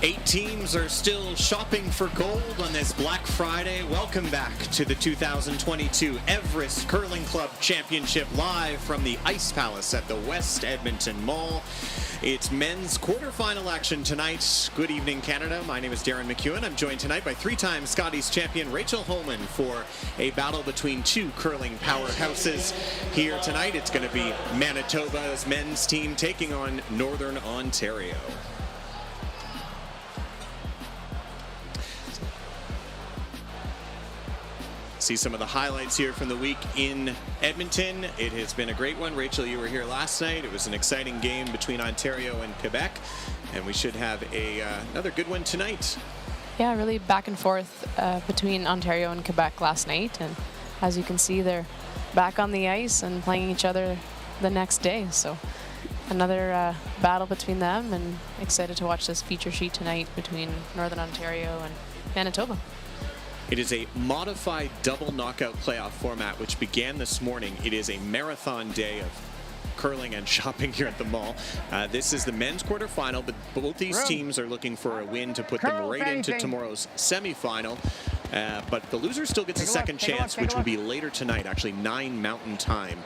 8 teams are still shopping for gold on this Black Friday. Welcome back to the 2022 Everest Curling Club Championship live from the Ice Palace at the West Edmonton Mall. It's men's quarterfinal action tonight. Good evening, Canada. My name is Darren McEwen. I'm joined tonight by 3-time Scotties champion Rachel Homan for a battle between two curling powerhouses. Here tonight, it's going to be Manitoba's men's team taking on Northern Ontario. See some of the highlights here from the week in Edmonton. It has been a great one. Rachel, you were here last night. It was an exciting game between Ontario and Quebec, and we should have another good one tonight. Yeah, really back and forth between Ontario and Quebec last night, and as you can see, they're back on the ice and playing each other the next day. So another battle between them, and excited to watch this feature sheet tonight between Northern Ontario and Manitoba. It is a modified double knockout playoff format, which began this morning. It is a marathon day of curling and shopping here at the mall. This is the men's quarterfinal, but both these teams are looking for a win to put them right into tomorrow's semifinal. But the loser still gets a second chance, which will be later tonight, actually 9 Mountain Time.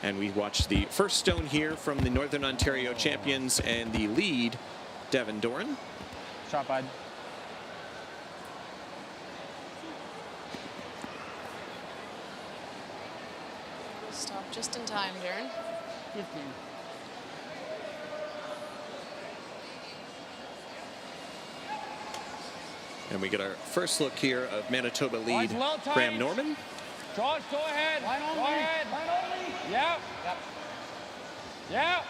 And we watch the first stone here from the Northern Ontario champions and the lead, Devin Doran. Shot, bud. Stop just in time, Darren. 15. And we get our first look here of Manitoba lead Graham Norman. Josh, go ahead. Go ahead. Yeah. Yeah.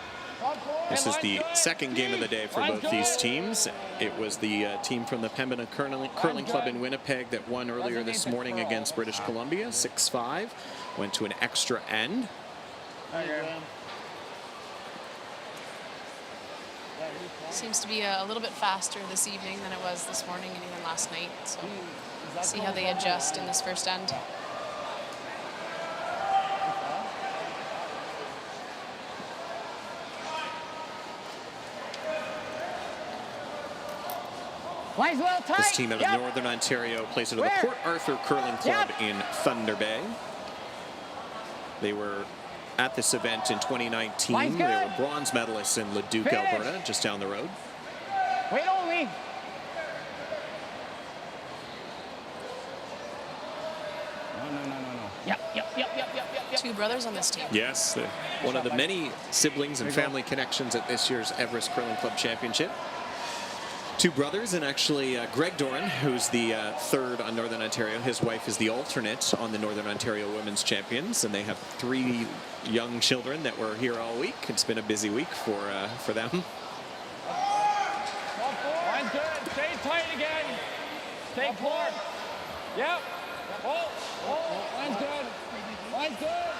This is the second game of the day for both these teams. It was the team from the Pembina Curling Club in Winnipeg that won earlier this morning against British Columbia, 6-5. Went to an extra end. Seems to be a little bit faster this evening than it was this morning and even last night. So see how they adjust in this first end. This team out of Northern Ontario plays out of the Port Arthur Curling Club in Thunder Bay. They were at this event in 2019. They were bronze medalists in Leduc, Alberta, just down the road. Wait on me. No. Yep. Two brothers on this team. Yes, one of the many siblings and family connections at this year's Everest Curling Club Championship. Two brothers, and actually Greg Doran, who's the third on Northern Ontario. His wife is the alternate on the Northern Ontario Women's Champions, and they have 3 young children that were here all week. It's been a busy week for them. Line's good. Stay tight again. Stay close. Yep. Line's good. Line's good.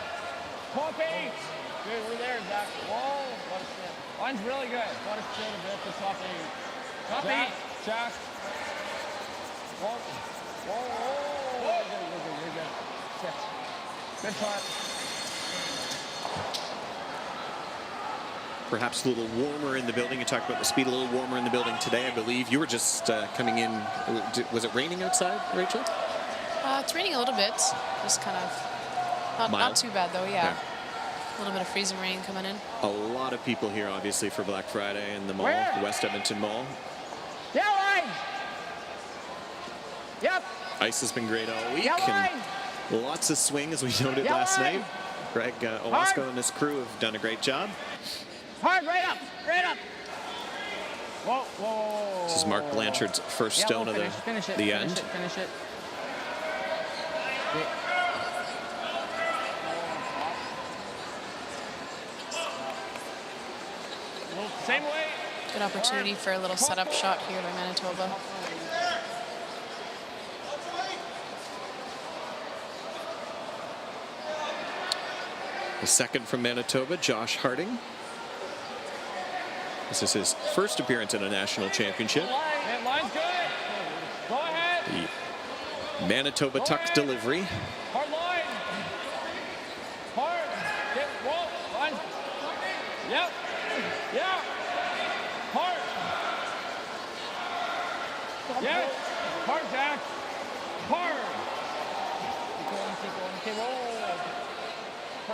Copy. Good, we're there, Zach. Whoa. Line's really good. Got to sit a bit to top 8. Copy. Jack. Whoa. You're good. Good shot. Perhaps a little warmer in the building. You talked about the speed, a little warmer in the building today, I believe. You were just coming in. Was it raining outside, Rachel? It's raining a little bit. Just kind of not too bad, though, yeah. A little bit of freezing rain coming in. A lot of people here, obviously, for Black Friday in the mall, the West Edmonton Mall. Yeah, line. Yep. Ice has been great all week, and lots of swing, as we noted last night. Greg Owasco and his crew have done a great job. Hard, right up. Whoa. This is Mark Blanchard's first stone of the end. Finish it. Same way. Good opportunity for a little setup shot here by Manitoba. The second from Manitoba, Josh Harding. This is his first appearance in a national championship. Line's good. Go ahead. The Manitoba tuck delivery. Hard line. Hard. Get roll. Line. Yep. Yeah. Hard.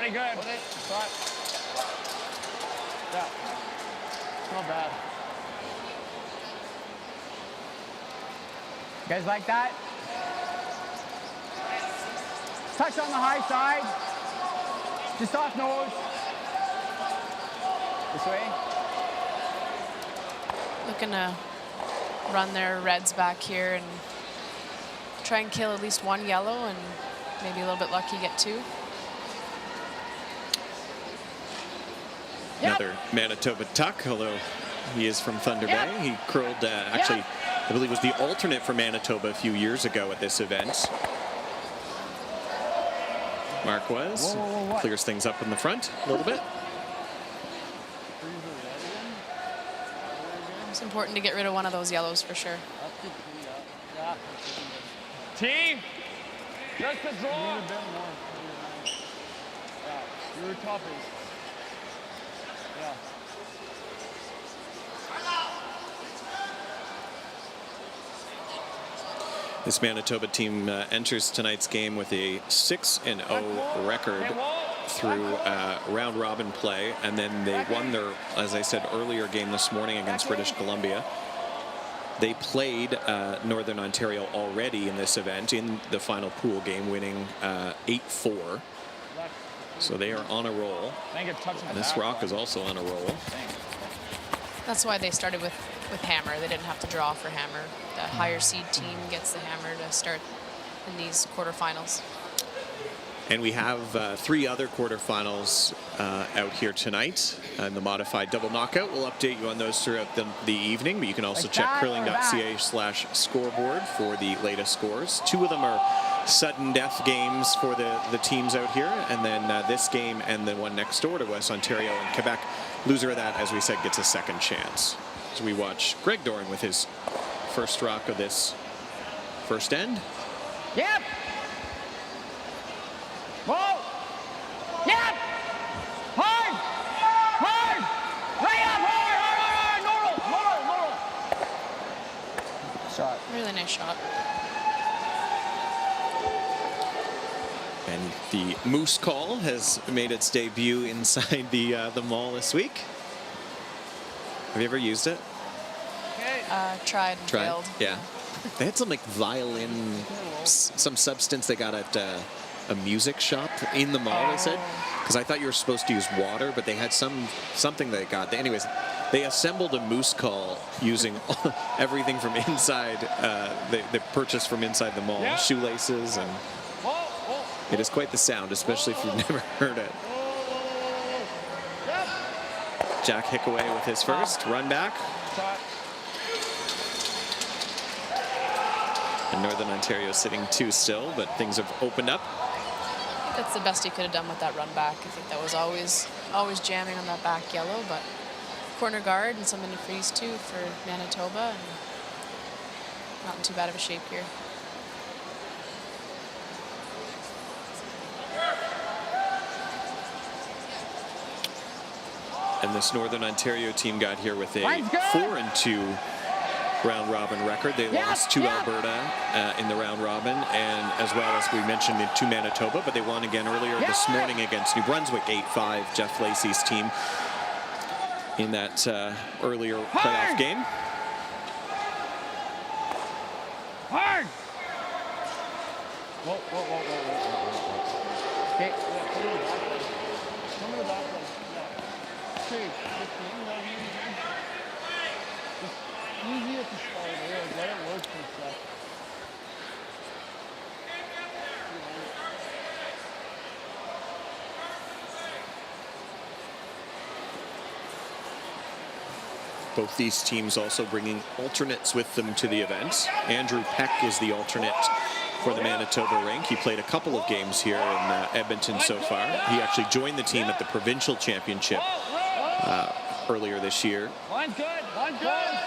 Pretty good. Shot. Yeah. Not bad. You guys like that? Touch on the high side. Just off nose. This way. Looking to run their reds back here and try and kill at least one yellow and maybe a little bit lucky get two. Another Manitoba tuck, although he is from Thunder Bay. He curled, actually, I believe was the alternate for Manitoba a few years ago at this event. Marquez clears things up in the front a little bit. It's important to get rid of one of those yellows for sure. Team, just a draw. You're tough. Yeah. This Manitoba team enters tonight's game with a 6-0 record through round robin play, and then they won their, as I said earlier, game this morning against British Columbia. They played Northern Ontario already in this event in the final pool game, winning 8-4. So they are on a roll. And this Rock is also on a roll. That's why they started with hammer. They didn't have to draw for hammer. The higher seed team gets the hammer to start in these quarterfinals. And we have 3 other quarterfinals out here tonight. And the modified double knockout, we'll update you on those throughout the evening, but you can also check curling.ca/scoreboard for the latest scores. 2 of them are sudden death games for the teams out here, and then this game and the one next door to West Ontario and Quebec. Loser of that, as we said, gets a second chance. As we watch Greg Doran with his first rock of this first end. Yep. Whoa. Yep. Hard. Hard. Right up. Hard. Normal. Shot. Really nice shot. And the Moose Call has made its debut inside the mall this week. Have you ever used it? Tried and failed. Yeah. They had some like violin, some substance they got at a music shop in the mall, they said. Because I thought you were supposed to use water, but they had something they got. Anyways, they assembled a Moose Call using everything from inside, they purchased from inside the mall. Shoelaces, and it is quite the sound, especially if you've never heard it. Jack Hickaway with his first run back. And Northern Ontario sitting 2 still, but things have opened up. I think that's the best he could have done with that run back. I think that was always jamming on that back yellow, but corner guard and something to freeze too for Manitoba, and not in too bad of a shape here. And this Northern Ontario team got here with a 4-2 round robin record. They lost to Alberta in the round robin, and as well as we mentioned to Manitoba, but they won again earlier this morning against New Brunswick 8-5, Jeff Lacey's team in that earlier playoff game. Hard. Whoa. Okay. Come to the back. Okay. Easy at the start there. Let it work for a sec. Both these teams also bringing alternates with them to the event. Andrew Peck is the alternate for the Manitoba rink. He played a couple of games here in Edmonton so far. He actually joined the team at the provincial championship earlier this year.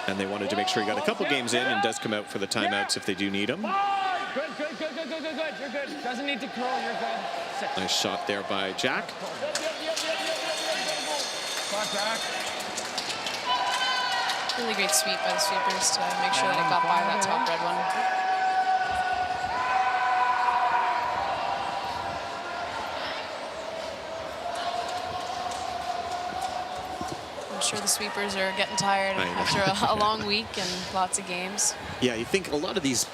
And they wanted to make sure he got a couple games in and does come out for the timeouts if they do need him. Good. You're good. Doesn't need to curl. You're good. Sit. Nice shot there by Jack. Really great sweep by the sweepers to make sure that it got by that top red one. sure the sweepers are getting tired after a long week and lots of games. Yeah, you think a lot of these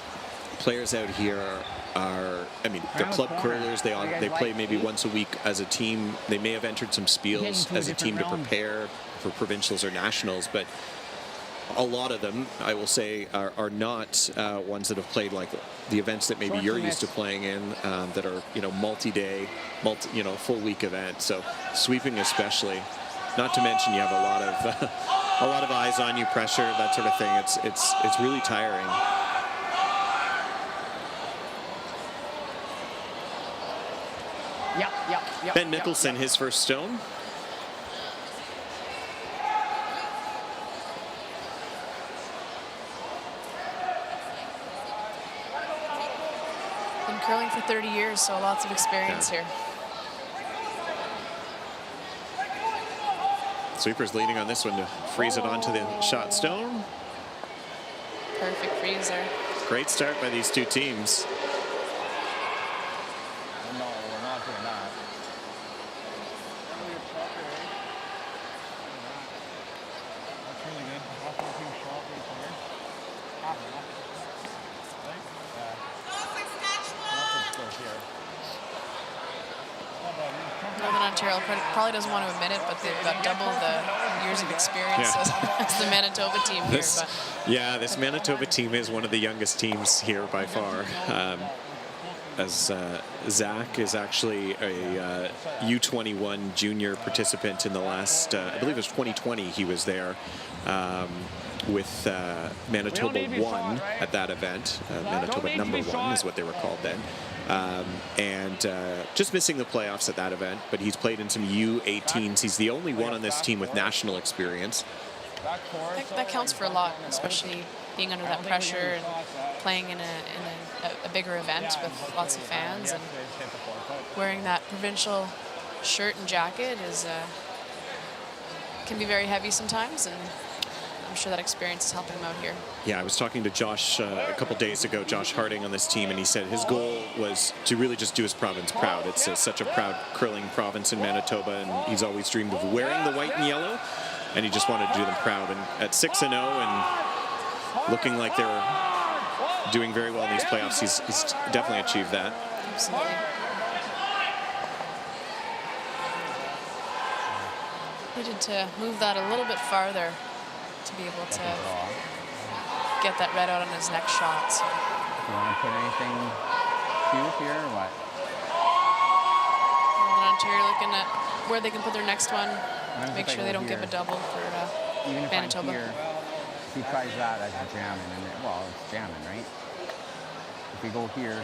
players out here are, I mean, they're club curlers. They play maybe once a week as a team. They may have entered some spiels as a team to prepare for provincials or nationals, but a lot of them, I will say, are not ones that have played like the events that maybe you're used to playing in, that are, you know, multi-day, full week events. So sweeping especially, not to mention you have a lot of a lot of eyes on you, pressure, that sort of thing. It's really tiring. Yep. Ben Nicholson, his first stone. Been curling for 30 years, so lots of experience here. Sweepers leading on this one to freeze it onto the shot stone. Perfect freeze there. Great start by these two teams. No, we're not doing that. That's really good. That's a huge shot right there. Northern Ontario probably doesn't want to admit it, but they've got double the years of experience as the Manitoba team here. This Manitoba team is one of the youngest teams here by far. As Zach is actually a U21 junior participant in the last, I believe it was 2020, he was there with Manitoba 1 at that event. Manitoba number 1 is what they were called then. Just missing the playoffs at that event, but he's played in some U18s. He's the only one on this team with national experience. That counts for a lot, especially being under that pressure and playing in a bigger event with lots of fans, and wearing that provincial shirt and jacket can be very heavy sometimes, and I'm sure that experience is helping him out here. Yeah, I was talking to Josh a couple days ago, Josh Harding on this team, and he said his goal was to really just do his province proud. It's such a proud curling province in Manitoba, and he's always dreamed of wearing the white and yellow, and he just wanted to do them proud. And at 6-0 and looking like they're doing very well in these playoffs, he's definitely achieved that. Absolutely. Needed to move that a little bit farther to be able to get that red out on his next shot. So. You want to put anything cute here or what? Northern Ontario looking at where they can put their next one to make sure they don't give a double for Even if Manitoba. I'm here, he tries that as a jamming, and it's jamming, right? If we go here,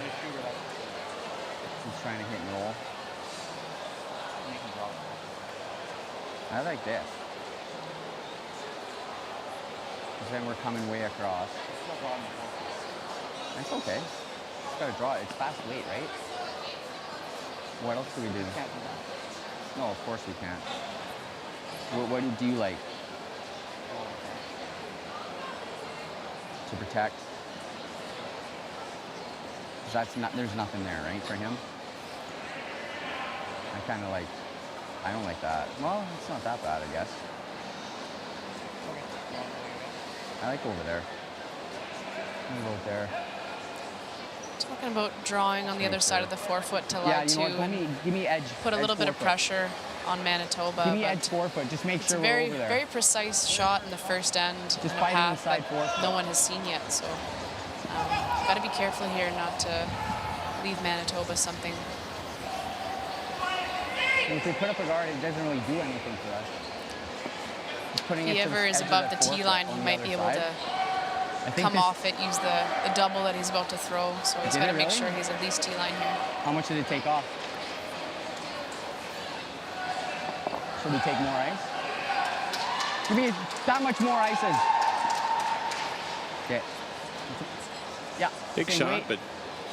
he's trying to hit and roll. I like this. Because then we're coming way across. That's okay. Just gotta draw it. It's fast weight, right? What else do we do? No, of course we can't. What do you like? To protect? 'Cause there's nothing there, right, for him? I don't like that. Well, it's not that bad, I guess. I like over there. I'm gonna go over there. Talking about drawing on the other side of the forefoot to allow Give me edge. put a little bit of forefoot. pressure on Manitoba. Give me edge forefoot. Just make sure we're over there. Very precise shot in the first end. Just in a fighting path inside that forefoot. no one has seen yet. So got to be careful here not to leave Manitoba something. And if we put up a guard, it doesn't really do anything for us. Just putting If he it to ever is edge of above the that tee forefoot line, on he the might other be able side. to I think come this- off it, use the double that he's about to throw. So he's Did got to it make really? sure he's at least tee line here. How much did it take off? Should we take more ice? Give me that much more ices. Okay. Yeah. Big same shot, weight. but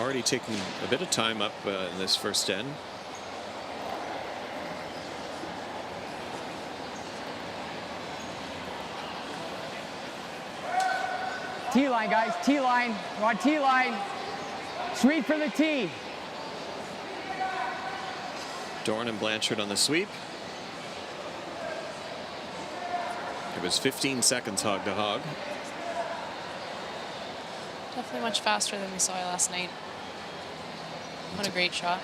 already taking a bit of time up in this first end. T-line, guys. T-line. You want T-line. Sweep for the T. Dorn and Blanchard on the sweep. It was 15 seconds hog to hog. Definitely much faster than we saw last night. What a great shot.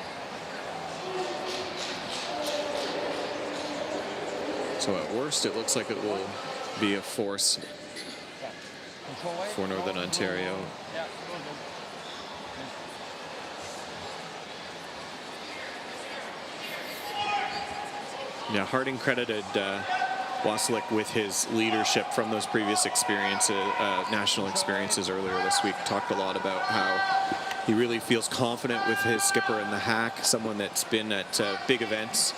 So at worst, it looks like it will be a force for Northern Ontario. Yeah, Harding credited Wasilek with his leadership from those previous experiences, national experiences earlier this week. Talked a lot about how he really feels confident with his skipper in the hack, someone that's been at big events.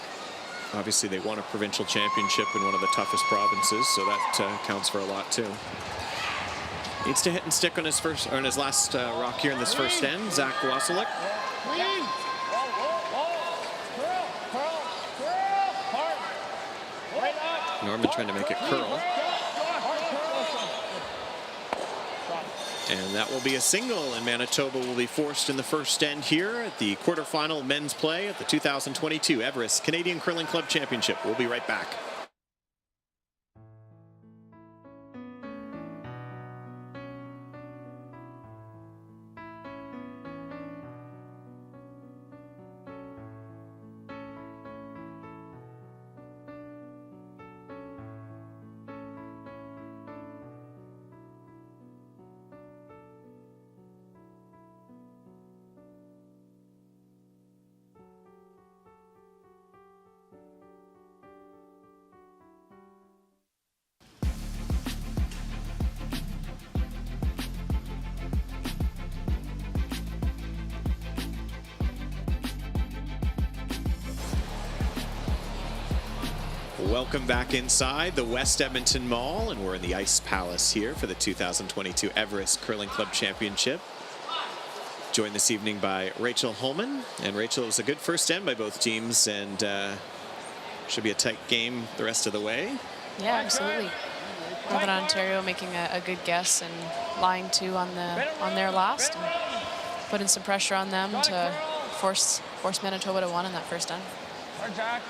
Obviously, they won a provincial championship in one of the toughest provinces, so that counts for a lot too. Needs to hit and stick on his last rock here in this first end, Zach Wasilek. Norman trying to make it curl. And that will be a single, and Manitoba will be forced in the first end here at the quarterfinal men's play at the 2022 Everest Canadian Curling Club Championship. We'll be right back. Welcome back inside the West Edmonton Mall, and we're in the Ice Palace here for the 2022 Everest Curling Club Championship. Joined this evening by Rachel Holman. And Rachel, it was a good first end by both teams, and should be a tight game the rest of the way. Yeah, absolutely. Northern Ontario making a good guess and lying two on their last, and putting some pressure on them to force Manitoba to win in that first end. Jack.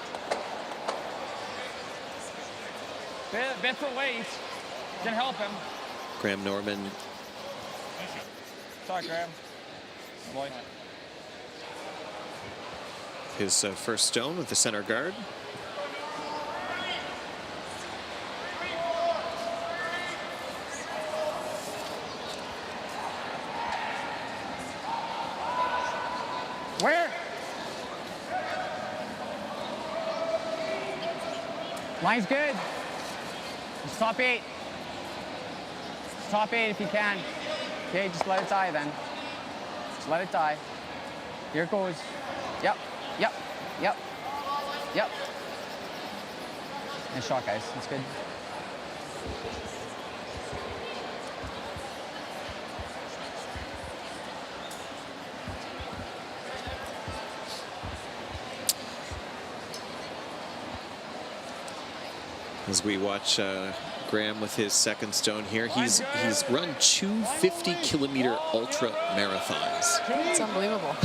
Bit for weight. Can help him. Graham Norman. Sorry, Graham. Boy. His first stone with the center guard. Where? Line's good. Just top 8. Just top 8 if you can. Okay, just let it die then. Just let it die. Here it goes. Yep, yep, yep, yep. Nice shot, guys. That's good. As we watch Graham with his second stone here, he's run 2 50-kilometer ultra marathons. It's unbelievable.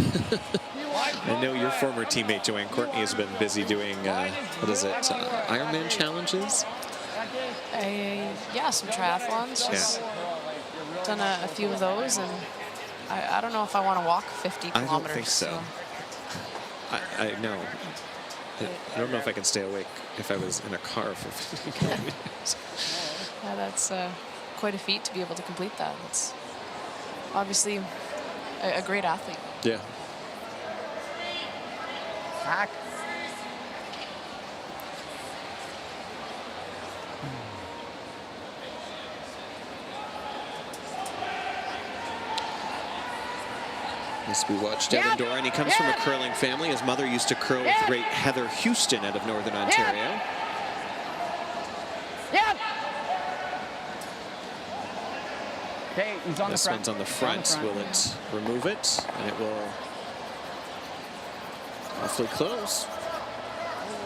I know your former teammate Joanne Courtney has been busy doing Ironman challenges. Yeah, some triathlons. Just done a few of those, and I don't know if I want to walk 50 kilometers. I don't think so. I know. I don't know if I can stay awake if I was in a car for 50 kilometers. Yeah, that's quite a feat to be able to complete that. It's obviously a great athlete. Yeah. Hack. As we watch Devin Doran, he comes from a curling family. His mother used to curl with the great Heather Houston out of Northern Ontario. Yep. Okay, he's on This the front. one's on the front. Will it remove it? And it will awfully close.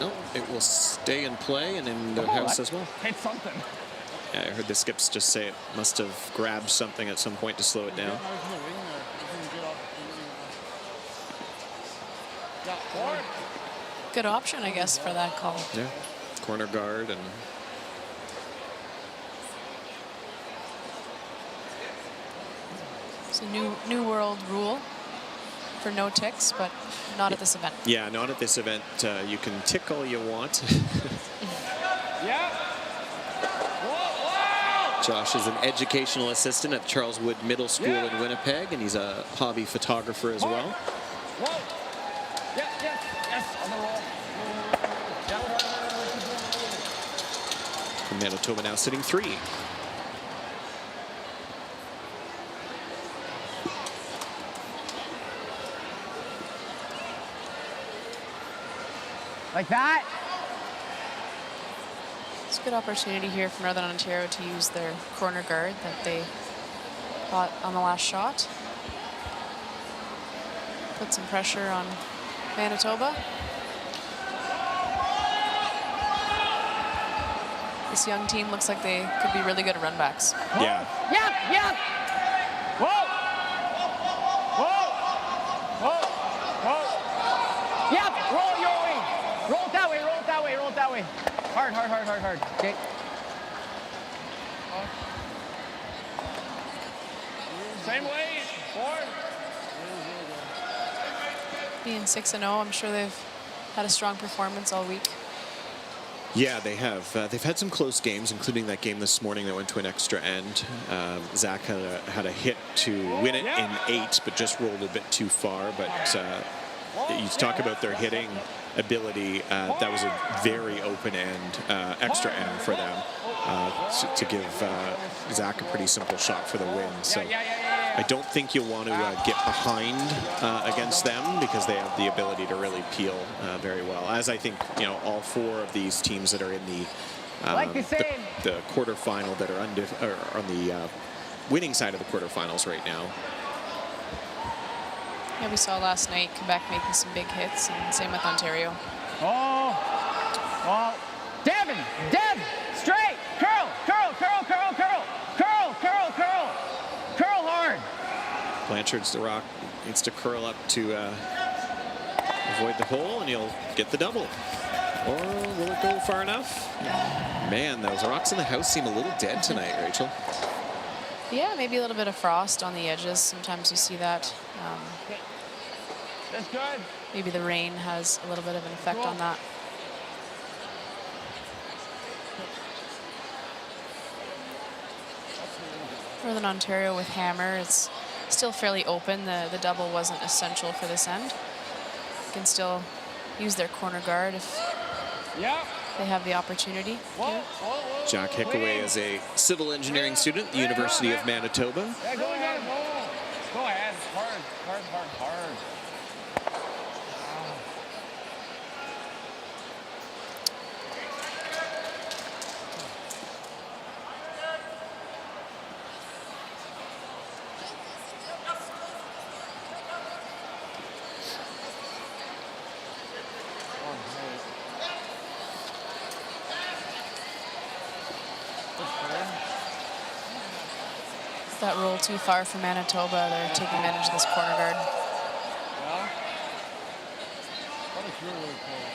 No, it will stay in play and in the house as well. Hit something. Yeah, I heard the skips just say it must have grabbed something at some point to slow it down. Good option, I guess, for that call. Yeah, corner guard and It's a new world rule for no ticks, but not at this event. Yeah, not at this event. You can tick all you want. Yeah. Whoa, Josh is an educational assistant at Charles Wood Middle School Yeah. in Winnipeg, and he's a hobby photographer as well. whoa. Yes, yes, yes. On the roll. And Manitoba now sitting 3. Like that. It's a good opportunity here for Northern Ontario to use their corner guard that they got on the last shot. Put some pressure on Manitoba. This young team looks like they could be really good at runbacks. Yeah. Yep, yep. Whoa. Whoa. Whoa. Whoa. Yep, roll your way. Roll it that way, roll it that way, roll it that way. Hard, hard, hard, hard, hard. Okay. Same way. Forward. Being 6-0, I'm sure they've had a strong performance all week. Yeah, they have. They've had some close games, including that game this morning that went to an extra end. Zach had a hit to win it in 8, but just rolled a bit too far. But you talk about their hitting ability. That was a very open end, extra end for them to give Zach a pretty simple shot for the win. So I don't think you'll want to get behind against them because they have the ability to really peel very well. As I think all 4 of these teams that are in the quarterfinal that are on the winning side of the quarterfinals right now. Yeah, we saw last night Quebec making some big hits, and same with Ontario. Oh. Devin, straight. Curl, curl, curl, curl, curl. Curl, curl, curl. Curl hard. Blanchard's the rock needs to curl up to avoid the hole, and he'll get the double. Or will it go far enough? Man, those rocks in the house seem a little dead tonight, Rachel. Yeah, maybe a little bit of frost on the edges. Sometimes you see that. That's good. Maybe the rain has a little bit of an effect on that. Northern Ontario with hammer, it's still fairly open. The double wasn't essential for this end. You can still use their corner guard if they have the opportunity. Here. Jack Hickaway is a civil engineering student at the University of Manitoba. Yeah, go ahead. Go ahead. Hard, hard, hard, hard. That roll too far for Manitoba. They're taking advantage of this corner guard. Yeah. That is really, really close.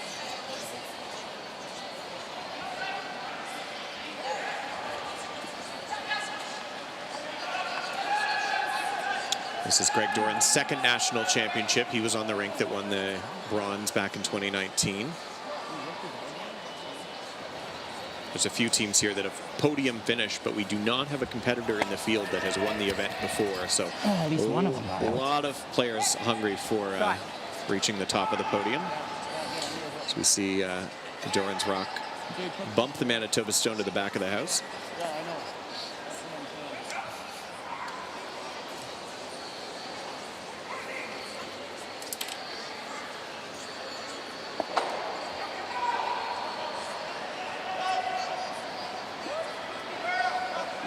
This is Greg Doran's 2nd national championship. He was on the rink that won the bronze back in 2019. There's a few teams here that have podium finished, but we do not have a competitor in the field that has won the event before. So at least one of them. a lot of players hungry for reaching the top of the podium. So we see Doran's rock bump the Manitoba stone to the back of the house. Yeah, I know.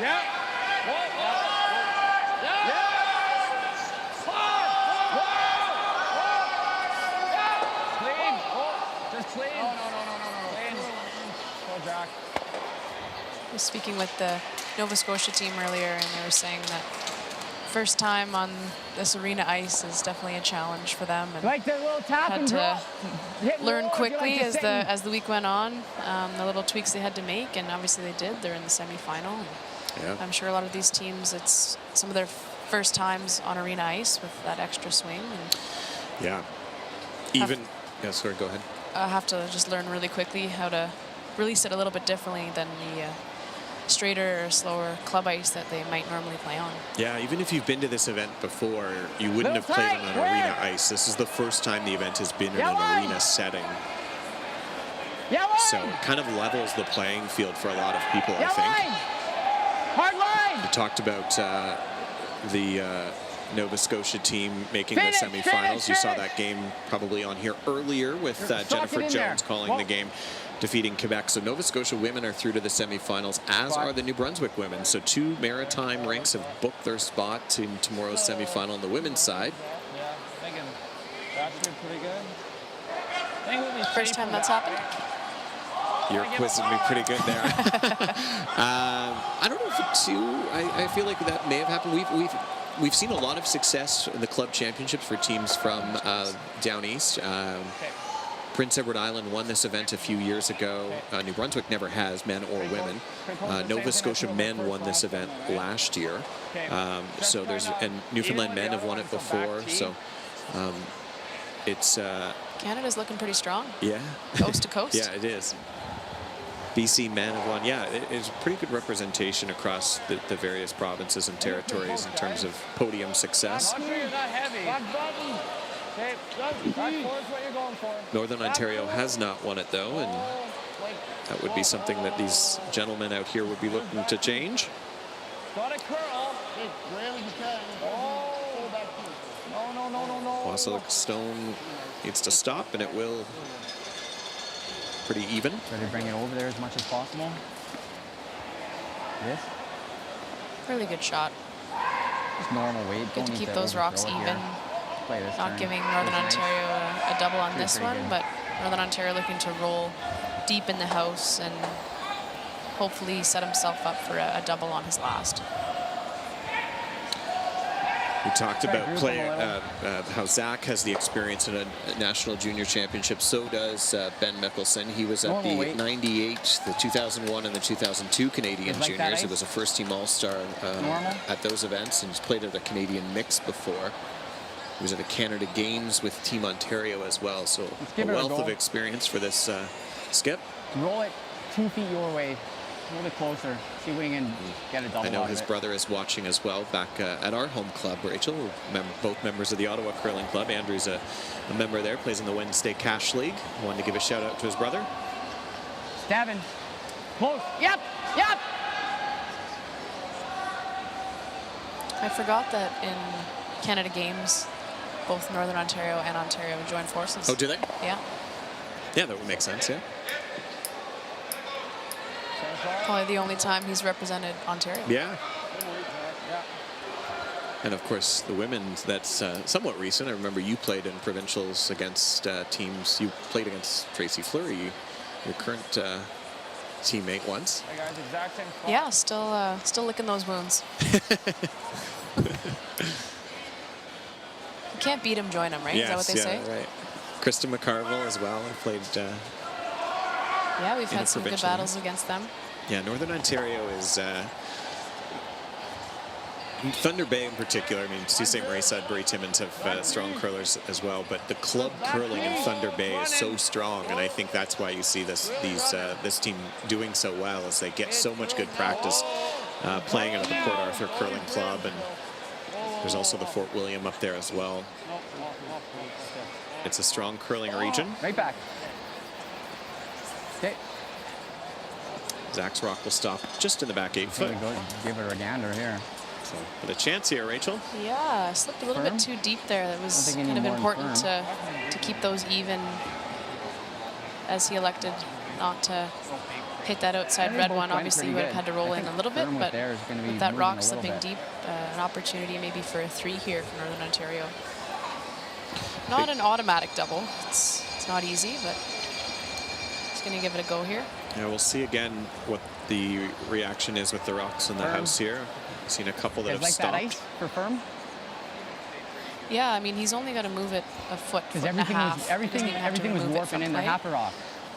Yeah. Whoa, whoa. Yeah. Clean. Just clean. No. Clean. Go, Jack. I was speaking with the Nova Scotia team earlier, and they were saying that first time on this arena ice is definitely a challenge for them. And Like the little tap had and to drop. Hit and learn roll, quickly if you like to as the week went on, the little tweaks they had to make, and obviously they did. They're in the semifinal. Yeah. I'm sure a lot of these teams, it's some of their first times on arena ice with that extra swing. And Yeah. Even, yeah, sorry, go ahead. I have to just learn really quickly how to release it a little bit differently than the straighter or slower club ice that they might normally play on. Yeah, even if you've been to this event before, you wouldn't have played on an arena ice. This is the first time the event has been in an arena setting. So it kind of levels the playing field for a lot of people, I think. Hard line. We talked about the Nova Scotia team making the semifinals. You saw that game probably on here earlier with Jennifer Jones calling the game, defeating Quebec. So Nova Scotia women are through to the semifinals, as are the New Brunswick women. So 2 maritime rinks have booked their spot in tomorrow's semifinal on the women's side. Yeah, thinking that's pretty good. First time that's happened? You're quizzing me pretty good there. I don't know if it's 2. I feel like that may have happened. We've seen a lot of success in the club championships for teams from down east. Prince Edward Island won this event a few years ago. New Brunswick never has, men or women. Nova Scotia men won this event last year. So there's, and Newfoundland men have won it before. So it's Canada's looking pretty strong. Yeah. Coast to coast. Yeah, it is. BC men have won. Yeah, it's a pretty good representation across the various provinces and territories in terms of podium success. Not sure you're not heavy. Back button. Okay, back forward's what you're going for. Northern Ontario has not won it, though, and that would be something that these gentlemen out here would be looking to change. Got a curl. No. Also, the stone needs to stop, and it will. Pretty even. Try to bring it over there as much as possible. This. Really good shot. Just normal weight. Good to keep those rocks even. Not Not giving Northern Ontario a double on this one, but Northern Ontario looking to roll deep in the house and hopefully set himself up for a double on his last. We talked about how Zach has the experience in a national junior championship. So does Ben Mickelson. He was at the 98, the 2001, and the 2002 Canadian juniors. He was a first-team All-Star at those events, and he's played at a Canadian mix before. He was at the Canada Games with Team Ontario as well. So a wealth of experience for this skip. Roll it 2 feet your way. A little bit closer. See if we can get a double. I know out his of it. brother is watching as well back at our home club, Rachel. Both members of the Ottawa Curling Club. Andrew's a member there, plays in the Wednesday Cash League. Wanted to give a shout out to his brother. Devin. Close. Yep. Yep. I forgot that in Canada Games, both Northern Ontario and Ontario joined forces. Oh, do they? Yeah. Yeah, that would make sense, yeah. Probably the only time he's represented Ontario. Yeah. And of course, the women, that's somewhat recent. I remember you played in provincials against teams. You played against Tracy Fleury, your current teammate once. Hey guys, exact same spot. Yeah, still licking those wounds. You can't beat him, join him, right? Yes, Is that what they say? Right. Krista McCarville as well. I played. Yeah, we've in had the some good provincial battles against them. Yeah, Northern Ontario is. Thunder Bay in particular, I mean, Sault Ste. Marie, Sudbury, Timmins have strong curlers as well, but the club curling in Thunder Bay is so strong, and I think that's why you see this team doing so well, as they get so much good practice playing at the Port Arthur Curling Club, and there's also the Fort William up there as well. It's a strong curling region. Right back. Okay. Zach's rock will stop just in the back 8 foot. Give it a gander here. So, but a chance here, Rachel. Yeah, I slipped a little bit too deep there. That was kind of important to keep those even, as he elected not to hit that outside red one. Obviously, he would have had to roll in a little bit, but with that rock slipping deep, an opportunity maybe for a 3 here for Northern Ontario. Not an automatic double. It's not easy, but he's going to give it a go here. Yeah, we'll see again what the reaction is with the rocks in the house here. I've seen a couple that have like stopped. that ice for firm? Yeah, I mean, he's only got to move it a foot and a half. Everything was warping in the half a rock.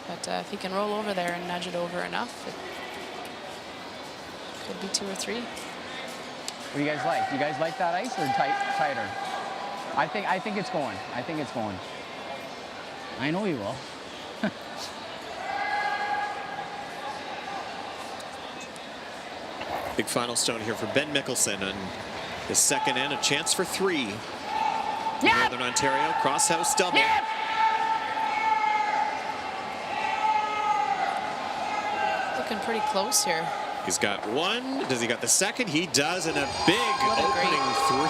But if he can roll over there and nudge it over enough, it could be 2 or 3. What do you guys like? Do you guys like that ice or tighter? I think it's going. I think it's going. I know you will. Big final stone here for Ben Mickelson on his second end, a chance for 3. Yeah. Northern Ontario crosshouse double. Yeah. Looking pretty close here. He's got one. Does he got the second? He does, and a big What a opening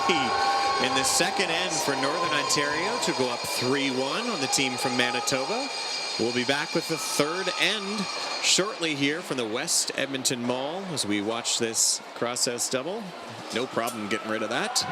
3 in the second end for Northern Ontario to go up 3-1 on the team from Manitoba. We'll be back with the third end shortly here from the West Edmonton Mall as we watch this crosshouse double. No problem getting rid of that.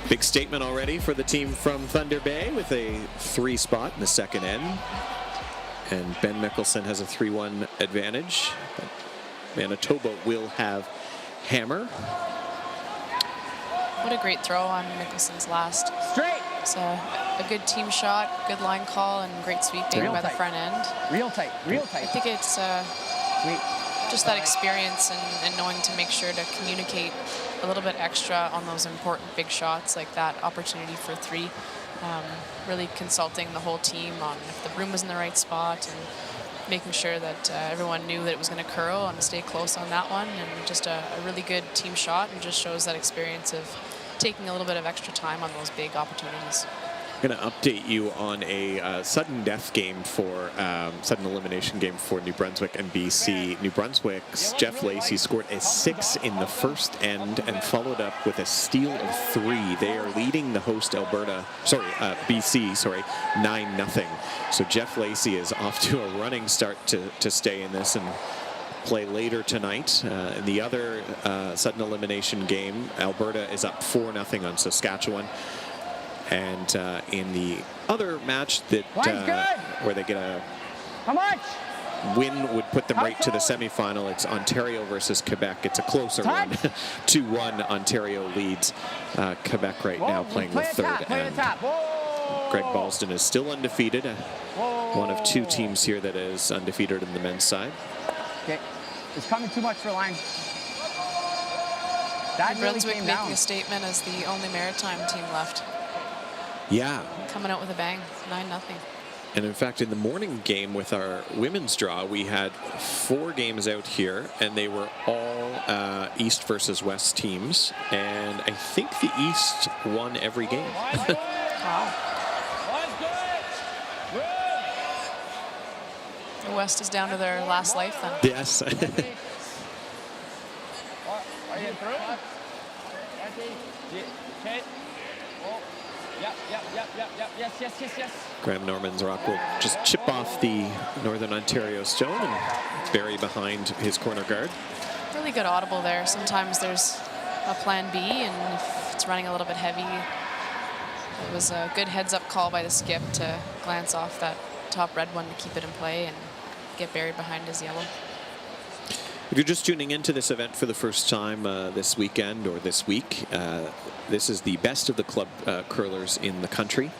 Big statement already for the team from Thunder Bay with a 3 spot in the second end. And Ben Mickelson has a 3-1 advantage. But Manitoba will have hammer. What a great throw on Mickelson's last. Straight. It's a good team shot, good line call, and great sweeping Real by the tight. front end. Real tight. Real I tight. think it's Sweet. just that experience and knowing to make sure to communicate a little bit extra on those important big shots like that opportunity for 3. Really consulting the whole team on if the broom was in the right spot and making sure that everyone knew that it was going to curl and to stay close on that one. And just a really good team shot, and just shows that experience of taking a little bit of extra time on those big opportunities. I'm going to update you on a sudden death game for sudden elimination game for New Brunswick and BC. New Brunswick's Jeff Lacey scored a 6 in the first end and followed up with a steal of 3. They are leading the host BC 9-0. So Jeff Lacey is off to a running start to stay in this and play later tonight. In the other sudden elimination game, Alberta is up 4-0 on Saskatchewan. And in the other match that where they get a How much? win would put them right to the semifinal, it's Ontario versus Quebec. It's a closer one. 2-1 Ontario leads Quebec right now, playing the third end. Greg Ballston is still undefeated. One of 2 teams here that is undefeated in the men's side. Okay, it's coming too much for line. That New really Brunswick came making down. a statement as the only maritime team left. Yeah. Coming out with a bang, 9-0. And in fact, in the morning game with our women's draw, we had 4 games out here, and they were all East versus West teams. And I think the East won every game. Wow. Line's good. Good. The West is down to their last life then. Yes. Are you through? Okay. Oh. Yep. Yes. Graham Norman's rock will just chip off the Northern Ontario stone and bury behind his corner guard. Really good audible there. Sometimes there's a plan B, and if it's running a little bit heavy, it was a good heads-up call by the skip to glance off that top red one to keep it in play and get buried behind his yellow. If you're just tuning into this event for the first time this weekend or this week, this is the best of the club curlers in the country.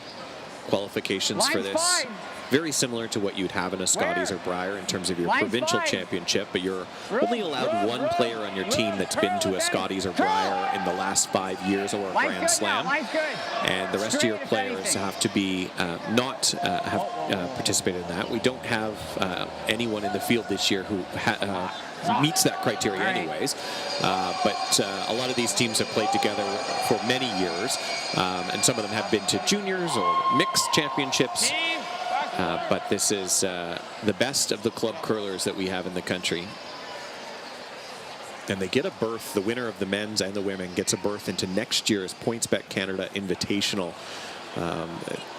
Qualifications for Line's this, fine. very similar to what you'd have in a Scotties or Brier in terms of your Line's provincial fine. championship, but you're only allowed 1 player on your team that's been to a Scotties or Brier in the last 5 years or a Line's Grand good Slam. now. Line's good. And the rest of your Straight if players anything. have to be not have participated in that. We don't have anyone in the field this year who meets that criteria All right. anyways. But a lot of these teams have played together for many years, and some of them have been to juniors or mixed championships. But this is the best of the club curlers that we have in the country. and they get a berth. The winner of the men's and the women gets a berth into next year's PointsBet Canada Invitational,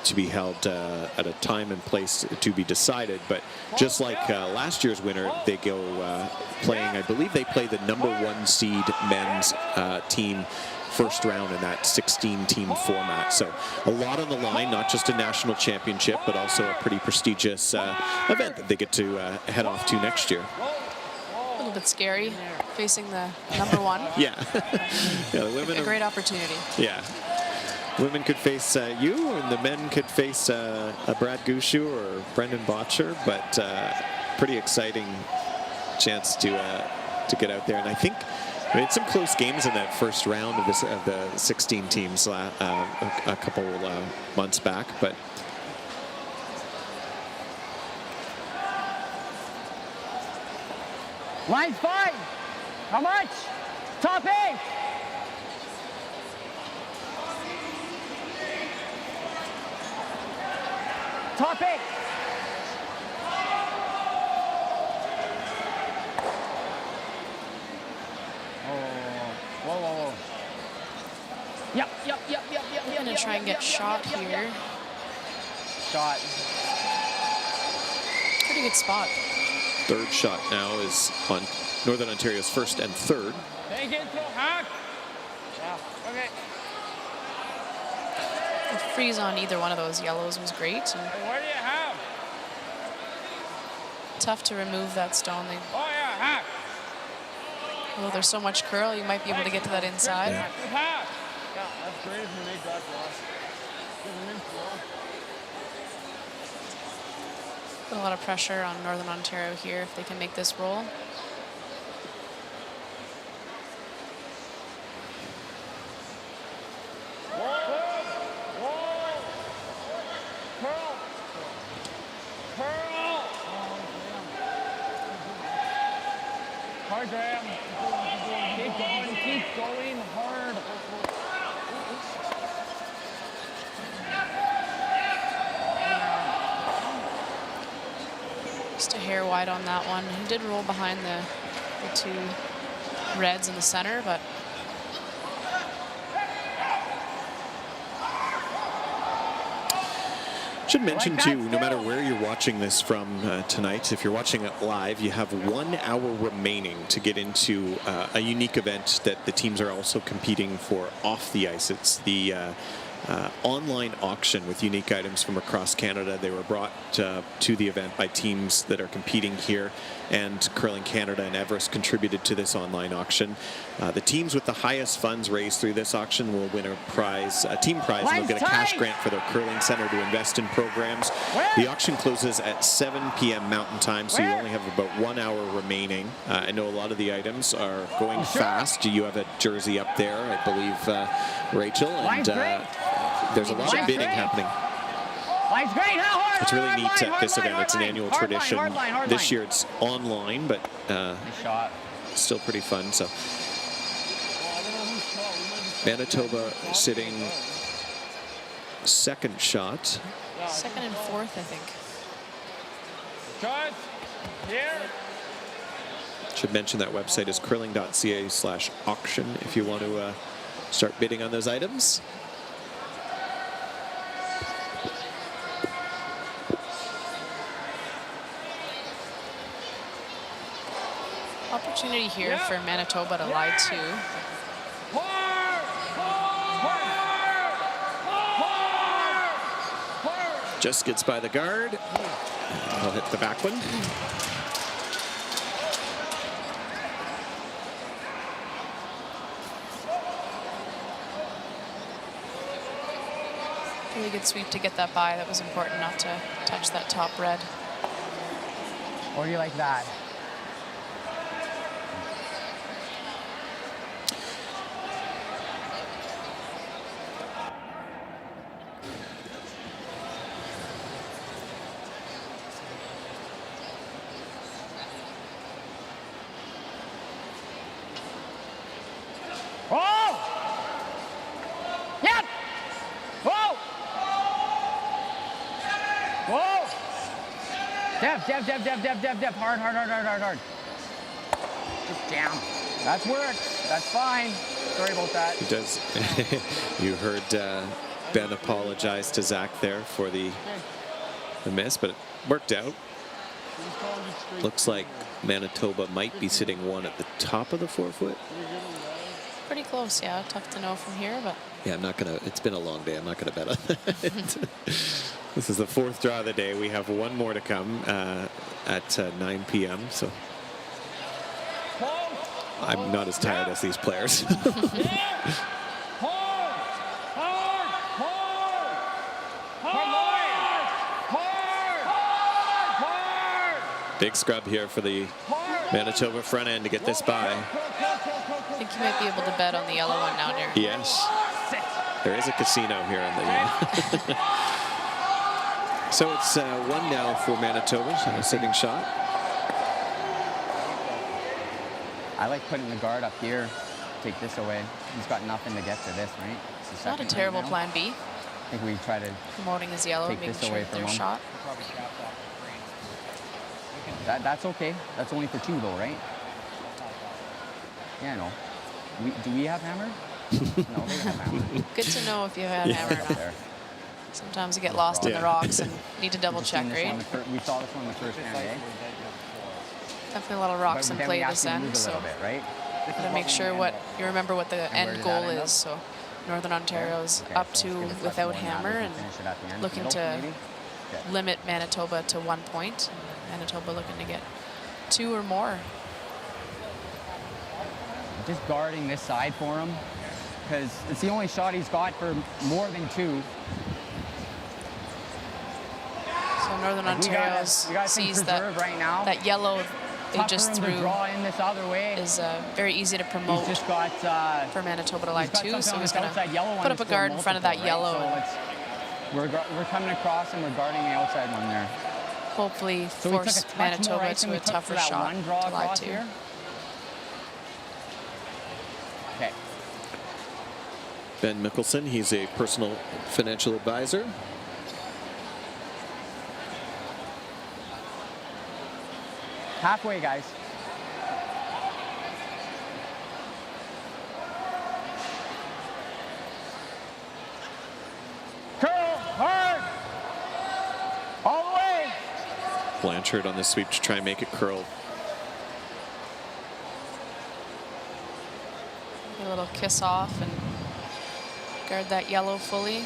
to be held at a time and place to be decided. But just like last year's winner, they go playing, I believe they play the #1 seed men's team first round in that 16-team format. So a lot on the line, not just a national championship, but also a pretty prestigious event that they get to head off to next year. A little bit scary facing the #1. Yeah. Yeah, the women A great opportunity. Yeah. Women could face you, and the men could face a Brad Gushu or Brendan Botcher, but pretty exciting chance to get out there. And I think we had some close games in that first round of the 16 teams a couple months back, but Line's 5. How much? Top 8. Top 8. Whoa. Yep. I'm going to try and get shot here. Shot. Pretty good spot. third shot now is on Northern Ontario's first and third. Take it, throw, hack. Yeah, okay. The freeze on either one of those yellows was great. And Hey, what do you have? tough to remove that stone. Oh, yeah, hack. Although there's so much curl, you might be able to get to that inside. Yeah. Good hack. Yeah, that's great if you make that cross. Give him in flow. Put a lot of pressure on Northern Ontario here if they can make this roll. Hard, Graham. Keep going hard. Just a hair wide on that one. He did roll behind the two reds in the center, but Should mention too, no matter where you're watching this from tonight, if you're watching it live, you have 1 hour remaining to get into a unique event that the teams are also competing for off the ice. It's the online auction with unique items from across Canada. They were brought to the event by teams that are competing here, and Curling Canada and Everest contributed to this online auction. The teams with the highest funds raised through this auction will win a prize, a team prize, and they'll get a cash grant for their curling center to invest in programs. The auction closes at 7 p.m. Mountain Time, so you only have about 1 hour remaining. I know a lot of the items are going fast. You have a jersey up there, I believe, Rachel, and there's a lot of bidding happening. Line's great. How hard? It's really neat at this event. It's an line, annual hard line, tradition. hard line. This year it's online, but Shot. still pretty fun. So Manitoba sitting second shot. second and fourth, I think. Cut. Here. Should mention that website is curling.ca/auction if you want to start bidding on those items. Opportunity here for Manitoba to lie two. Just gets by the guard. He'll hit the back one. Really good sweep to get that by. That was important not to touch that top red. Or do you like that? Oh! Yep! Whoa! Whoa! Def. Hard. Just down. That's work. That's fine. Sorry about that. He does. You heard Ben apologize to Zach there for the miss, but it worked out. Looks like Manitoba might be sitting one at the top of the 4-foot. Pretty close, yeah. Tough to know from here, but Yeah, I'm not gonna. It's been a long day. I'm not gonna bet on that. This is the 4th draw of the day. We have one more to come at 9 p.m. So I'm not as tired as these players. Big scrub here for the Manitoba front end to get this by. I think you might be able to bet on the yellow one now, Darren. Yes. There is a casino here on the. So it's 1 now for Manitoba. So a sitting shot. I like putting the guard up here. Take this away. He's got nothing to get to this, right? It's the Not a second terrible right now. plan B. I think we try to. Promoting his yellow and Take making this sure away that from their him. shot. That's okay. That's only for 2 though, right? Yeah, I know. Do we have hammer? No, they have hammer. Good to know if you have hammer or Up not. there. Sometimes you get lost in Yeah. the rocks and need to double Just check, seen this one right? we saw this one the first time, eh? Definitely a lot of rocks in But then play we this actually end, moved a so little bit, right? gotta make sure what you remember what the where end did goal that end up? is. So Northern Ontario's Okay, up so to let's give a touch without more than that. hammer We can and finish it at the end. looking Middle, to maybe? Okay. limit Manitoba to 1 point. Manitoba looking to get 2 or more. Just guarding this side for him because it's the only shot he's got for more than 2. So Northern Like, Ontario we got some sees preserve right now. that yellow they Tough just for him to threw draw in this other way. is very easy to promote He's just got for Manitoba to lie he's got 2. something So on he's this going outside yellow to one put up to a score guard in front of that multiple, right? yellow. So we're coming across and we're guarding the outside one there. Hopefully So we took a force touch more Manitoba ice than to we a took for tougher that shot one draw to lie across 2. here. Okay. Ben Mickelson, he's a personal financial advisor. Halfway, guys. Curl hard. All the way. Blanchard on the sweep to try and make it curl. A little kiss off and guard that yellow fully.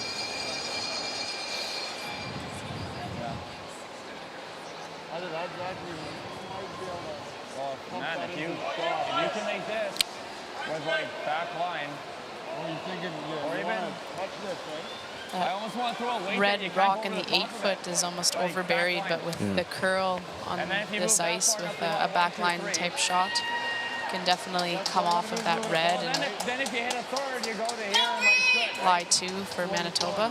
Man, if you can make this with like back line, or even I almost want to throw a weight Red that you can't rock go in over the top 8 of it. foot is almost Like over back buried, line. but with the curl on And then if you this move that ice far with up, you a go backline 1, 2, 3. type shot, can definitely come off of that red Well, and then if you hit a third, you go to here and like good. lie 2 for Manitoba.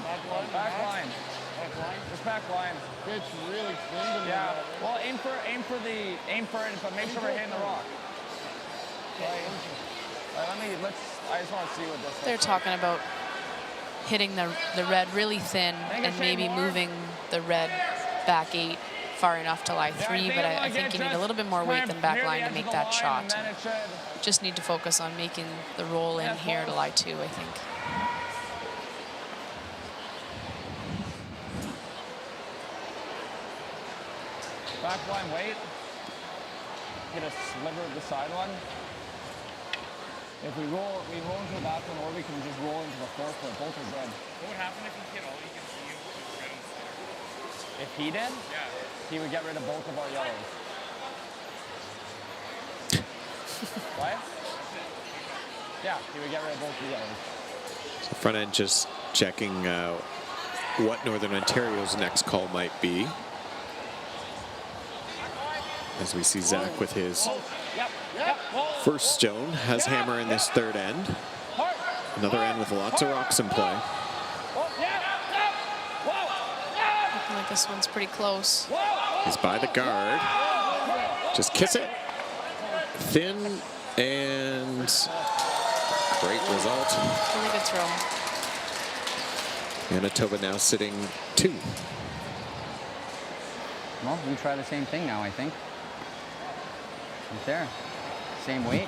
Back line. Just back line. It's really thin. Yeah. Well, aim for it, but make sure we're hitting the rock. I just want to see what this. They're talking about hitting the red really thin Make it and shade maybe more. moving the red back 8 far enough to lie 3, but I think you need a little bit more weight than back line to make that shot. Just need to focus on making the roll in here to lie 2, I think. Back line weight. Get a sliver of the side one. If we roll into the back one, or we can just roll into the 4th foot. Both are good. What would happen if he hit all you can see with red and center? If he did, Yeah. he would get rid of both of our yellows. What? Yeah, he would get rid of both the yellows. So front end just checking what Northern Ontario's next call might be. As we see Zach with his Yep. first stone, has hammer in this 3rd end. Another end with lots of rocks in play. Looking like this one's pretty close. He's by the guard. Just kiss it. Thin and great result. Really good throw. Manitoba now sitting 2. Well, we try the same thing now, I think. Right there. Same weight.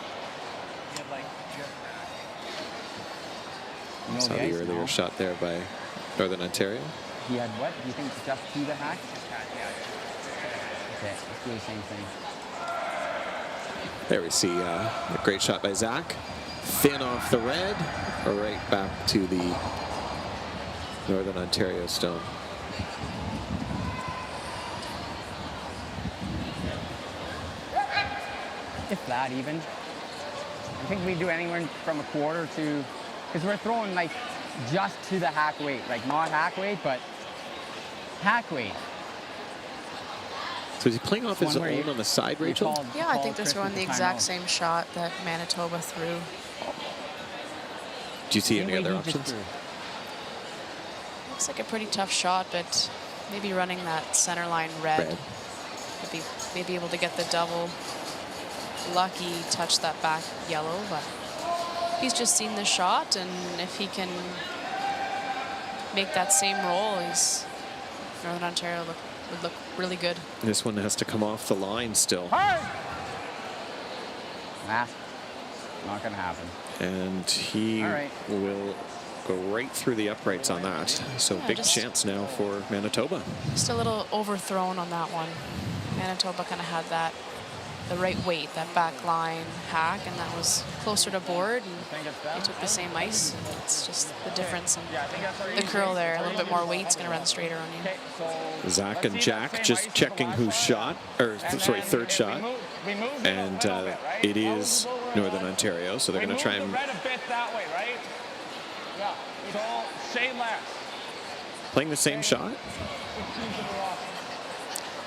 You know Saw the the ice earlier now. shot there by Northern Ontario. He had what? Do you think just to the hack? Okay, let's do the same thing. There we see a great shot by Zach. Thin off the red, right back to the Northern Ontario stone. If that even. I think we do anywhere from a quarter to, because we're throwing like just to the hack weight, like not hack weight, but hack weight. So is he playing off his One where own you- on the side, you Rachel? called- Yeah, I called think they're Chris throwing with the the exact timeout. same shot that Manitoba threw. Do you see Same any way other he just options? threw. Looks like a pretty tough shot, but maybe running that center line red. Red. Would be maybe able to get the double. Lucky touch that back yellow, but he's just seen the shot, and if he can make that same roll, Northern Ontario would look really good. This one has to come off the line still. Nah, not gonna happen. And he All right. will go right through the uprights on that. So Yeah, big just- chance now for Manitoba. Just a little overthrown on that one. Manitoba kind of had the right weight, that back line hack, and that was closer to board, and they took the same ice. And it's just the difference in the curl there. A little bit more weight's going to run straighter on you. Okay, so Zach and Jack just checking who's shot, or sorry, third shot. And it is Northern Ontario, so they're going to try and red a bit that way, right? Yeah. So shade less. playing the same shot.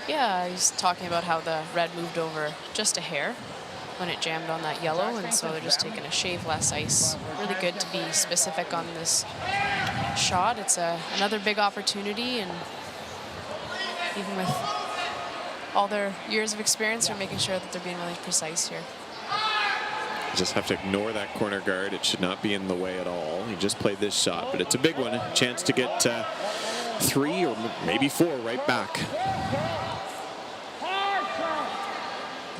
Yeah, he's talking about how the red moved over just a hair when it jammed on that yellow, and so they're just taking a shave less ice. Really good to be specific on this shot. It's another big opportunity, and even with all their years of experience, they're making sure that they're being really precise here. You just have to ignore that corner guard. It should not be in the way at all. He just played this shot, but it's a big one. A chance to get 3 or maybe 4 right back.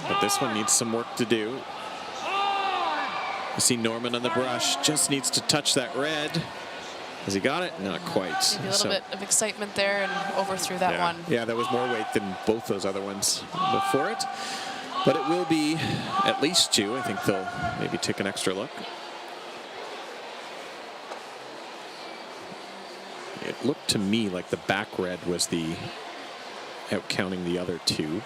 But this one needs some work to do. You see Norman on the brush, just needs to touch that red. Has he got it? Not quite. Maybe a little bit of excitement there and overthrew that yeah. one. Yeah, that was more weight than both those other ones before it. But it will be at least 2. I think they'll maybe take an extra look. It looked to me like the back red was the out counting the other 2.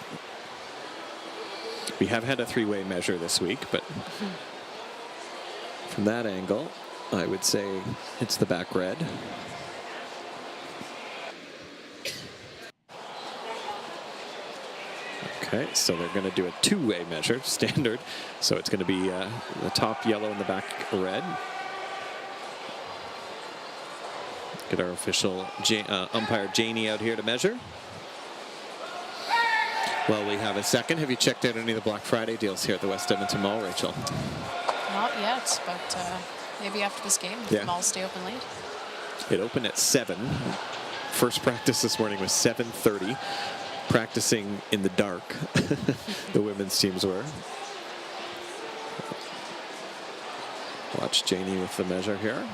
We have had a 3-way measure this week, but from that angle, I would say it's the back red. Okay, so they're going to do a 2-way measure, standard. So it's going to be the top yellow and the back red. Get our official umpire Janie out here to measure. Well, we have a second. Have you checked out any of the Black Friday deals here at the West Edmonton Mall, Rachel? Not yet, but maybe after this game, if Yeah. the malls stay open late. It opened at 7. First practice this morning was 7:30. Practicing in the dark, the women's teams were. Watch Janie with the measure here.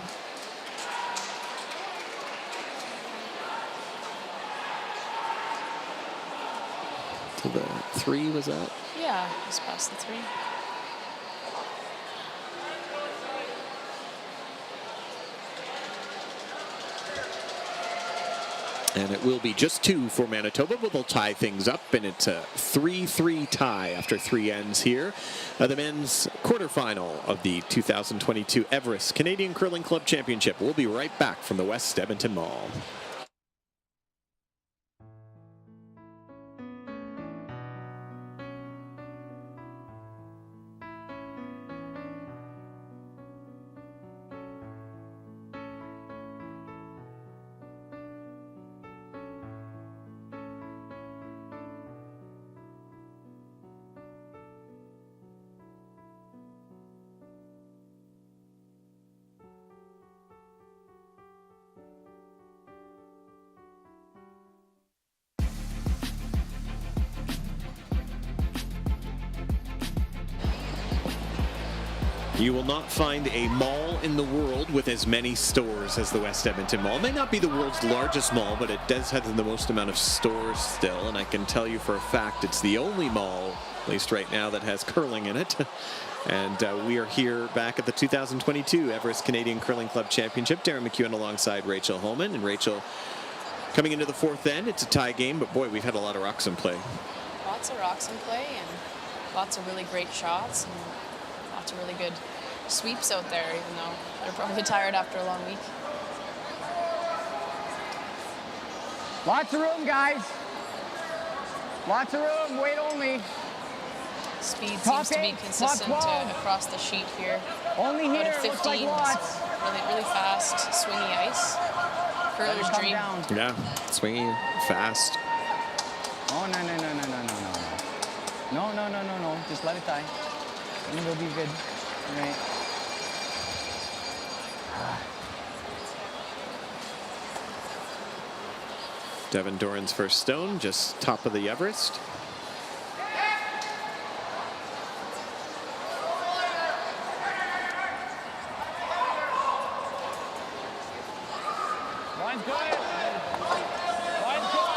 To the 3 was that? Yeah, just past the 3. And it will be just 2 for Manitoba, but they'll tie things up, and it's a 3-3 tie after 3 ends here. The men's quarterfinal of the 2022 Everest Canadian Curling Club Championship. We'll be right back from the West Edmonton Mall. You will not find a mall in the world with as many stores as the West Edmonton Mall. It may not be the world's largest mall, but it does have the most amount of stores still. And I can tell you for a fact it's the only mall, at least right now, that has curling in it. And we are here back at the 2022 Everest Canadian Curling Club Championship. Darren McEwen alongside Rachel Holman. And Rachel, coming into the fourth end, it's a tie game, but boy, we've had a lot of rocks in play. Lots of rocks in play and lots of really great shots and lots of really good sweeps out there, even though they're probably tired after a long week. Lots of room, guys. Lots of room. Wait only. Speed Top seems to be 8, consistent top 12. across the sheet here. Only Out here. of Looks like 15, lots. so really fast, swingy ice. Curler's Come dream. down. Yeah, swinging fast. Oh, no. No. Just let it die. And it'll be good. All right. Devin Doran's first stone, just top of the Everest. Line's good. Line's good.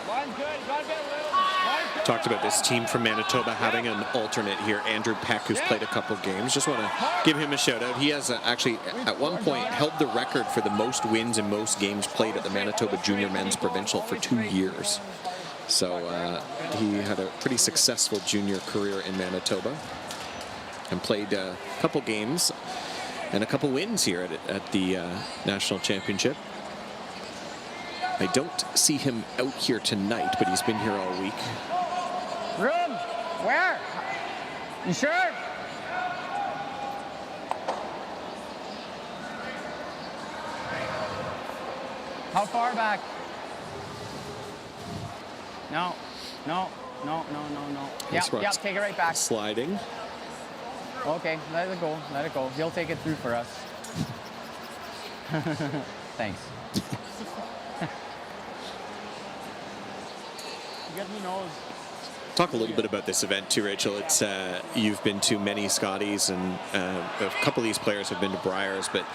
Line's good. Got a bit little. Line's good. Talked about this team from Manitoba having an alternate here, Andrew Peck, who's played a couple games. Just want to give him a shout out. He has actually, at one point, held the record for the most wins in most games played at the Manitoba Junior Men's Provincial for 2 years. So he had a pretty successful junior career in Manitoba and played a couple games and a couple wins here at the National Championship. I don't see him out here tonight, but he's been here all week. Room. Where? You sure? How far back? No. This Yep, rock's take it right back. Sliding. Okay, let it go. He'll take it through for us. Thanks. You get me nose. Talk a little bit about this event too, Rachel. It's you've been to many Scotties, and a couple of these players have been to Briars, but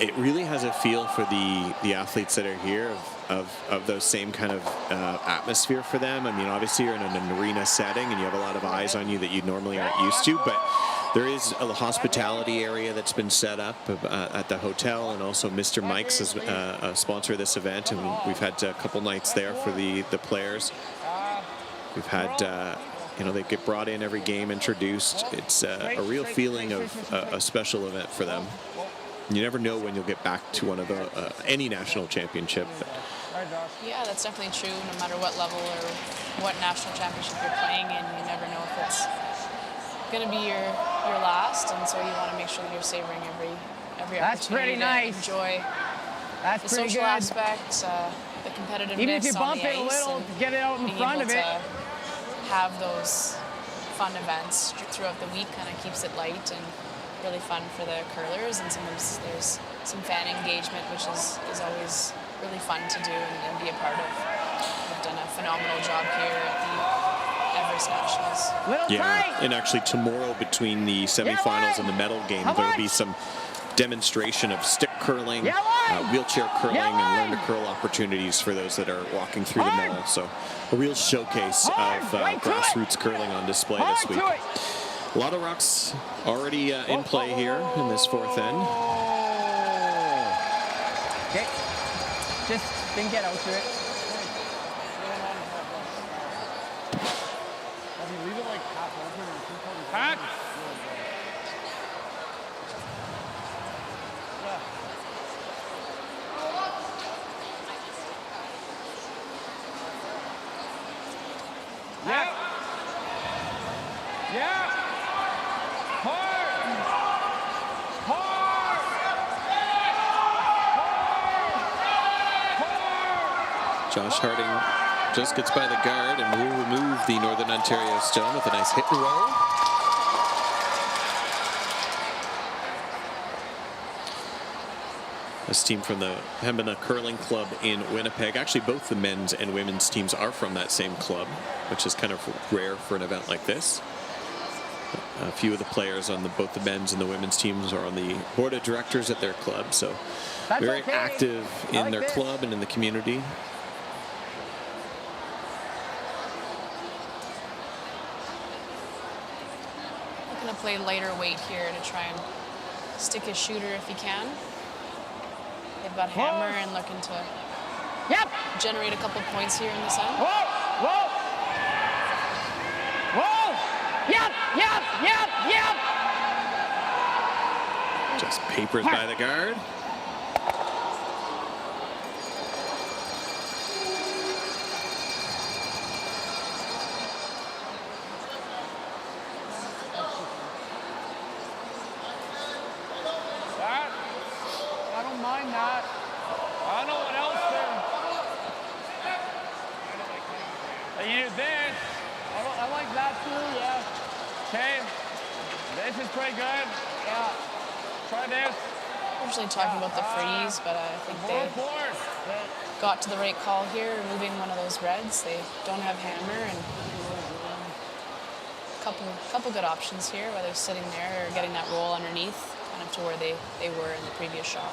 it really has a feel for the athletes that are here of those same kind of atmosphere for them. I mean, obviously you're in an arena setting and you have a lot of eyes on you that you normally aren't used to, but there is a hospitality area that's been set up at the hotel, and also Mr. Mike's is a sponsor of this event, and we've had a couple nights there for the players. We've had, they get brought in every game, introduced. It's a real feeling of a special event for them. You never know when you'll get back to one of any national championship. Yeah, that's definitely true. No matter what level or what national championship you're playing in, you never know if it's going to be your last, and so you want to make sure that you're savoring every That's pretty opportunity to nice. enjoy That's the pretty social good. aspects, the competitiveness Even if you on bump the it a ice, little, and get it out in being front able of it. to have those fun events throughout the week kind of keeps it light and really fun for the curlers, and sometimes there's some fan engagement, which is always really fun to do and be a part of. We've done a phenomenal job here at the Everest Nationals. Little Yeah, tight. and actually tomorrow between the semifinals and the medal game, How there'll much? be some demonstration of stick curling, Yeah, why? wheelchair curling, Yeah, why? and learn to curl opportunities for those that are walking through the Hard. mill. So a real showcase Hard. of Right to it. grassroots curling on display Hard this week. to it. A lot of rocks already in play here in this fourth end. Okay. Just didn't get out to it. If you leave it like half open or two quarters Pack. Yeah. Yeah. Hard. Hard. Hard. Josh Harding just gets by the guard and will remove the Northern Ontario stone with a nice hit and roll. This team from the Pembina Curling Club in Winnipeg. Actually, both the men's and women's teams are from that same club, which is kind of rare for an event like this. A few of the players on both the men's and the women's teams are on the board of directors at their club, so That's very okay. active in like their this. club and in the community. Looking to play lighter weight here to try and stick his shooter if he can. They've got hammer and looking to generate a couple points here in this end. Whoa! Whoa! Whoa! Yep! Yep! Yep! Yep! Just papers by the guard. That, I don't mind that. I don't know what else there. You do this. I like that too, yeah. Okay. This is pretty good. Yeah. Try this. Usually talking about the freeze, but I think they Forward. got to the right call here, removing one of those reds. They don't have hammer, and couple good options here, whether sitting there or getting that roll underneath, kind of to where they were in the previous shot.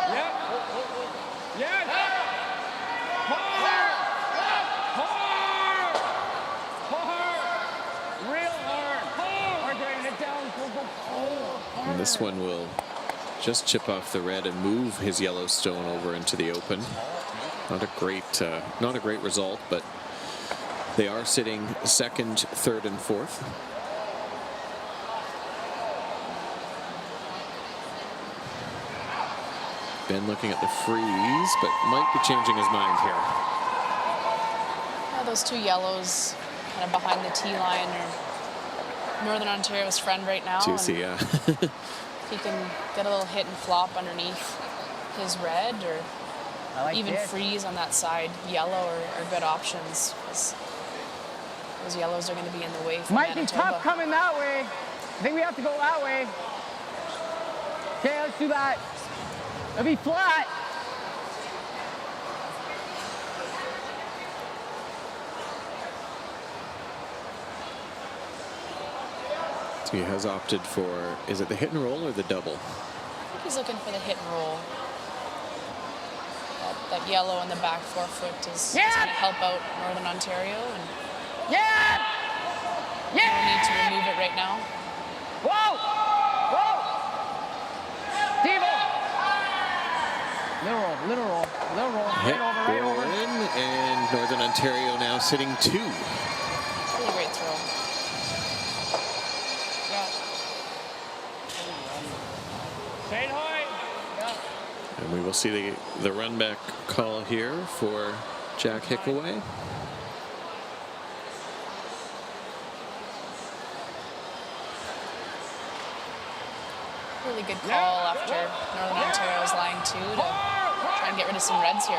Yep. Yes. Hard. Hard. Hard. Real hard. Hard. Bring it down. Go. And this one will just chip off the red and move his Yellowstone over into the open. Not a great result, but they are sitting second, third, and fourth. Ben looking at the freeze, but might be changing his mind here. Yeah, those two yellows kind of behind the tee line are Northern Ontario's friend right now. Juicy, yeah. If he can get a little hit and flop underneath his red, or I like even this. freeze on that side yellow are good options, because those yellows are going to be in the way for Might be Manitoba. tough coming that way. I think we have to go that way. Okay, let's do that. It'll be flat. So he has opted for, is it the hit and roll or the double? I think he's looking for the hit and roll. That yellow in the back forefoot is going to help out Northern Ontario, and Yeah! no need to remove it right now. Whoa! Whoa! Devo! Little roll. Hit, Right roll over. in, and Northern Ontario now sitting two. Really great throw. Stay high. And we will see the run back call here for Jack Hickaway. Really good call after Northern Ontario's line two to try and get rid of some reds here.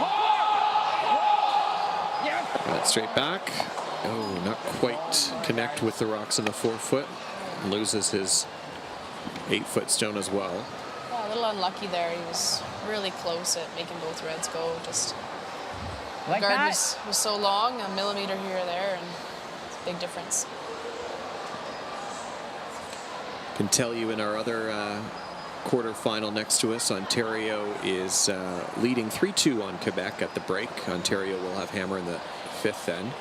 That straight back. Oh, not quite connect with the rocks in the forefoot. Loses his 8-foot stone as well. Yeah, a little unlucky there. He was really close at making both reds go. Just Like guard that. was so long, a millimeter here or there, and it's a big difference. Can tell you in our other quarterfinal next to us, Ontario is leading 3-2 on Quebec at the break. Ontario will have hammer in the fifth end.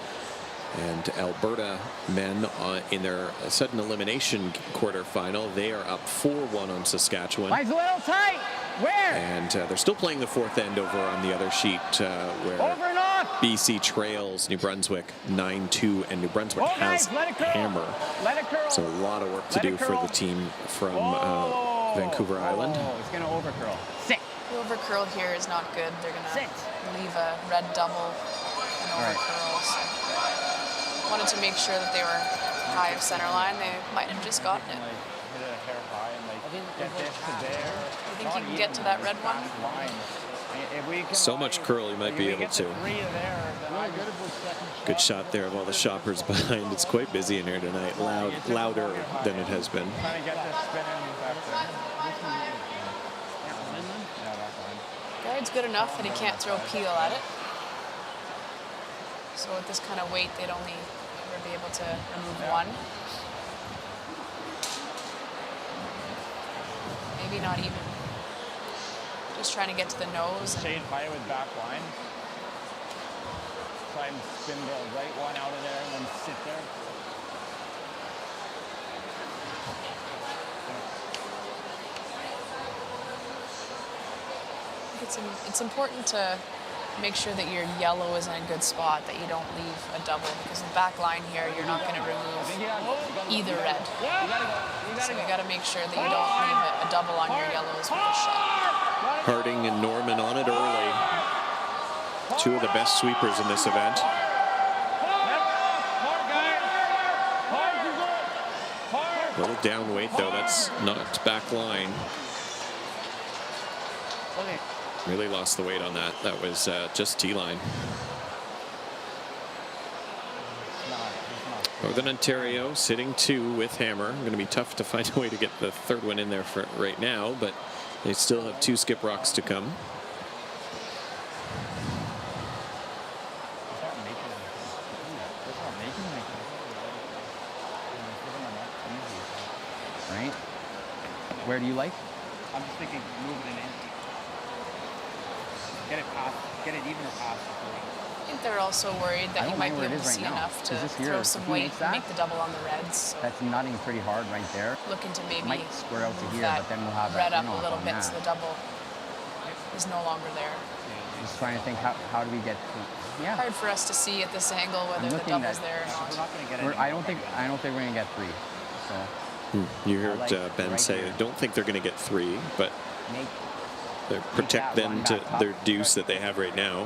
And Alberta men in their sudden elimination quarterfinal, they are up 4-1 on Saskatchewan. Mine's a little tight. Where? And they're still playing the fourth end over on the other sheet where Over and off. BC trails New Brunswick 9-2, and New Brunswick Oh, has guys, let it curl. hammer. Let it curl. So a lot of work to Let it do for curl. the team from Whoa. Vancouver Island. Oh, it's gonna overcurl. Sit. The overcurl here is not good. They're going Sit. to leave a red double and right. overcurl. So wanted to make sure that they were high of center line. They might have just gotten it. Hit a hair high and get this to there. You think you can get to that red one? Line. if we can So much curl you might if be we able get the to. 3 there, then Really I'd good about second shot. Good shot there of all the shoppers behind. It's quite busy in here tonight. Louder than it has been. trying to get this spinning back there. Guard's good enough that he can't throw peel at it. So with this kind of weight, they'd only ever be able to remove one. Maybe not even. Just trying to get to the nose. And Shade high with back line. Try and spin the right one out of there and then sit there. I think it's important to make sure that your yellow is in a good spot, that you don't leave a double, because the back line here, you're not going to remove either red. So you got to make sure that you don't leave a double on your yellows with a shot. Harding and Norman on it early. Two of the best sweepers in this event. A little down weight though. That's knocked back line. Really lost the weight on that. That was just T-line. Northern Ontario sitting 2 with hammer. Going to be tough to find a way to get the third one in there for right now, but they still have 2 skip rocks to come. Right? Where do you like? I'm just thinking moving it in. Get it past, get it even or past the 3. I think they're also worried that you might be able to see enough to throw some weight and make the double on the reds. So That's nutting pretty hard right there. looking to maybe Might square out to move here, that but then we'll have red that up a little bit so the double is no longer there. Just trying to think how do we get to, yeah. Hard for us to see at this angle whether the looking double's at- there or not. I don't think we're gonna get 3. So You heard like Ben right say, here. I don't think they're going to get 3, but make they protect that them one to back up. their deuce that they have right now. I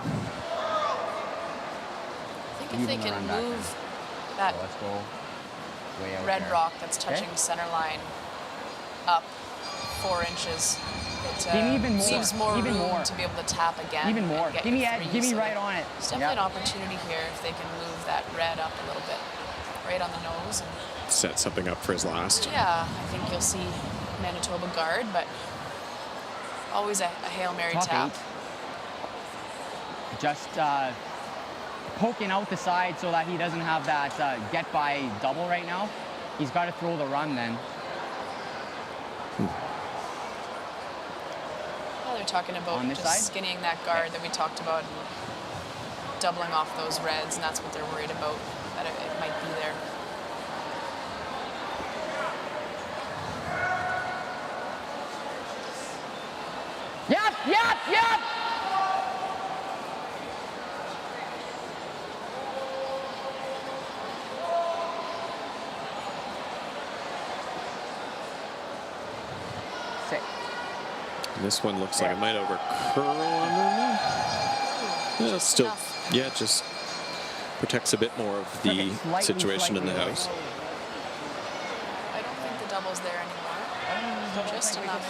think if they Even the can run back move that let's go way out red there. rock that's touching Okay. the center line up 4 inches, it Give me even more. leaves more Even room more. to be able to tap again. Even more. and get Give me your ed- three. give me So right on it. There's definitely Yeah. an opportunity here if they can move that red up a little bit, right on the nose. And Set something up for his last. yeah, I think you'll see Manitoba guard, but always a Hail Mary Top tap. 8. Just poking out the side so that he doesn't have that get by double right now. He's got to throw the run then. Well, they're talking about On this just side? skinning that guard that we talked about and doubling off those reds, and that's what they're worried about, that it might be there. Yep. Sick. And this one looks like it might over curl on them. Yeah, it's still, enough. yeah, it just protects a bit more of the situation in the house. I don't think the double's there anymore. Just enough.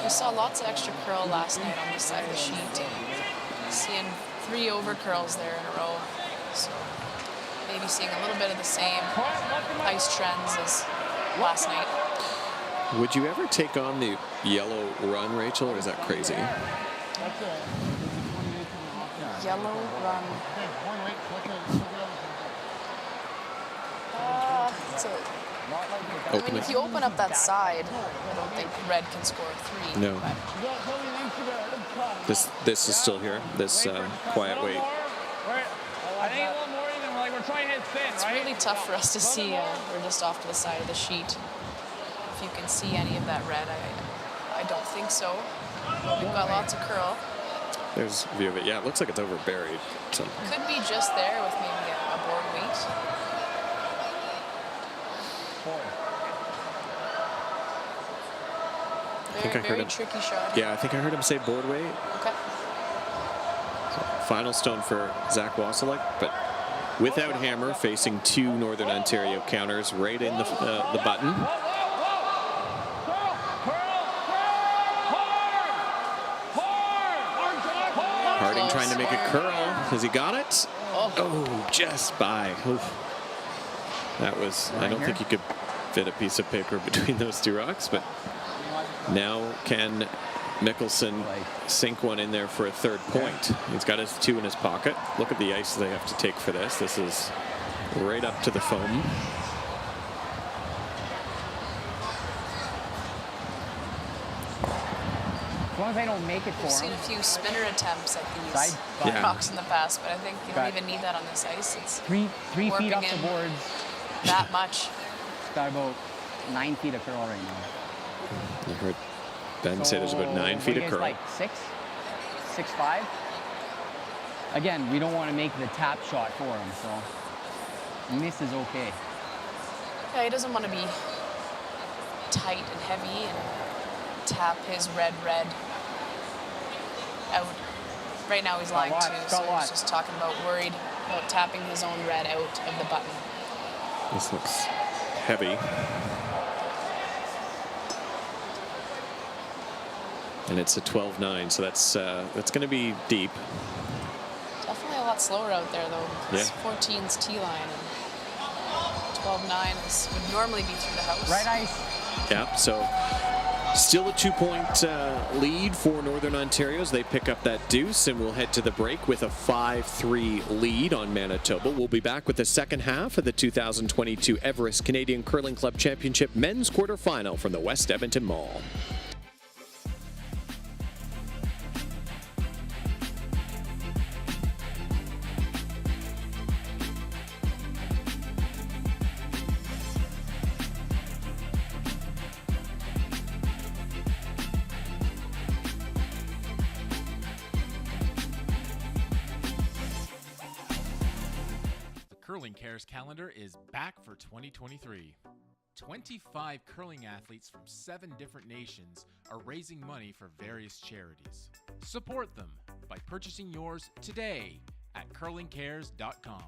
We saw lots of extra curl last night on this side of the sheet. Seeing 3 over curls there in a row. So maybe seeing a little bit of the same ice trends as last night. Would you ever take on the yellow run, Rachel, or is that crazy? Yellow run. So, I Open mean, it. if you open up that side, I don't think red can score 3. No. This is still here. This quiet wait. I think a little more even. We're trying to hit thin, It's really tough for us to see. We're just off to the side of the sheet. If you can see any of that red, I don't think so. We've got lots of curl. There's a view of it. Yeah, it looks like it's over buried. So Could be just there with maybe a board weight. I think I heard Very him. tricky shot. Yeah, I think I heard him say board weight. Okay. Final stone for Zach Wasilek, but without hammer, facing 2 Northern Ontario counters right in the button. Harding close. trying to make a curl. Has he got it? Oh, just by. Oof. That was, I don't think you could fit a piece of paper between those two rocks, but now can Mickelson sink one in there for a third point? He's got his 2 in his pocket. Look at the ice they have to take for this. This is right up to the foam. As long as I don't make it for We've seen him. a few spinner attempts at these Side button. Yeah. rocks in the past, but I think you don't Got- even need that on this ice. It's 3 feet Warping up the in. boards. that much. It's got about 9 feet of curl right now. I heard Ben say there's about 9 what feet do you of guys curl. like 6'5"? Again, we don't want to make the tap shot for him, so miss is okay. Yeah, he doesn't want to be tight and heavy and tap his red out. Right now he's lying Got too, lots, so got he's lots. just talking about worried about tapping his own red out of the button. This looks heavy. And it's a 12-9, so that's going to be deep. Definitely a lot slower out there though. Because Yeah. 14's T line and 12-9 would normally be through the house. Right ice. Yeah, so still a 2-point lead for Northern Ontario as they pick up that deuce, and we'll head to the break with a 5-3 lead on Manitoba. We'll be back with the second half of the 2022 Everest Canadian Curling Club Championship men's quarterfinal from the West Edmonton Mall. The Curling Cares calendar is back for 2023. 25 curling athletes from 7 different nations are raising money for various charities. Support them by purchasing yours today at curlingcares.com.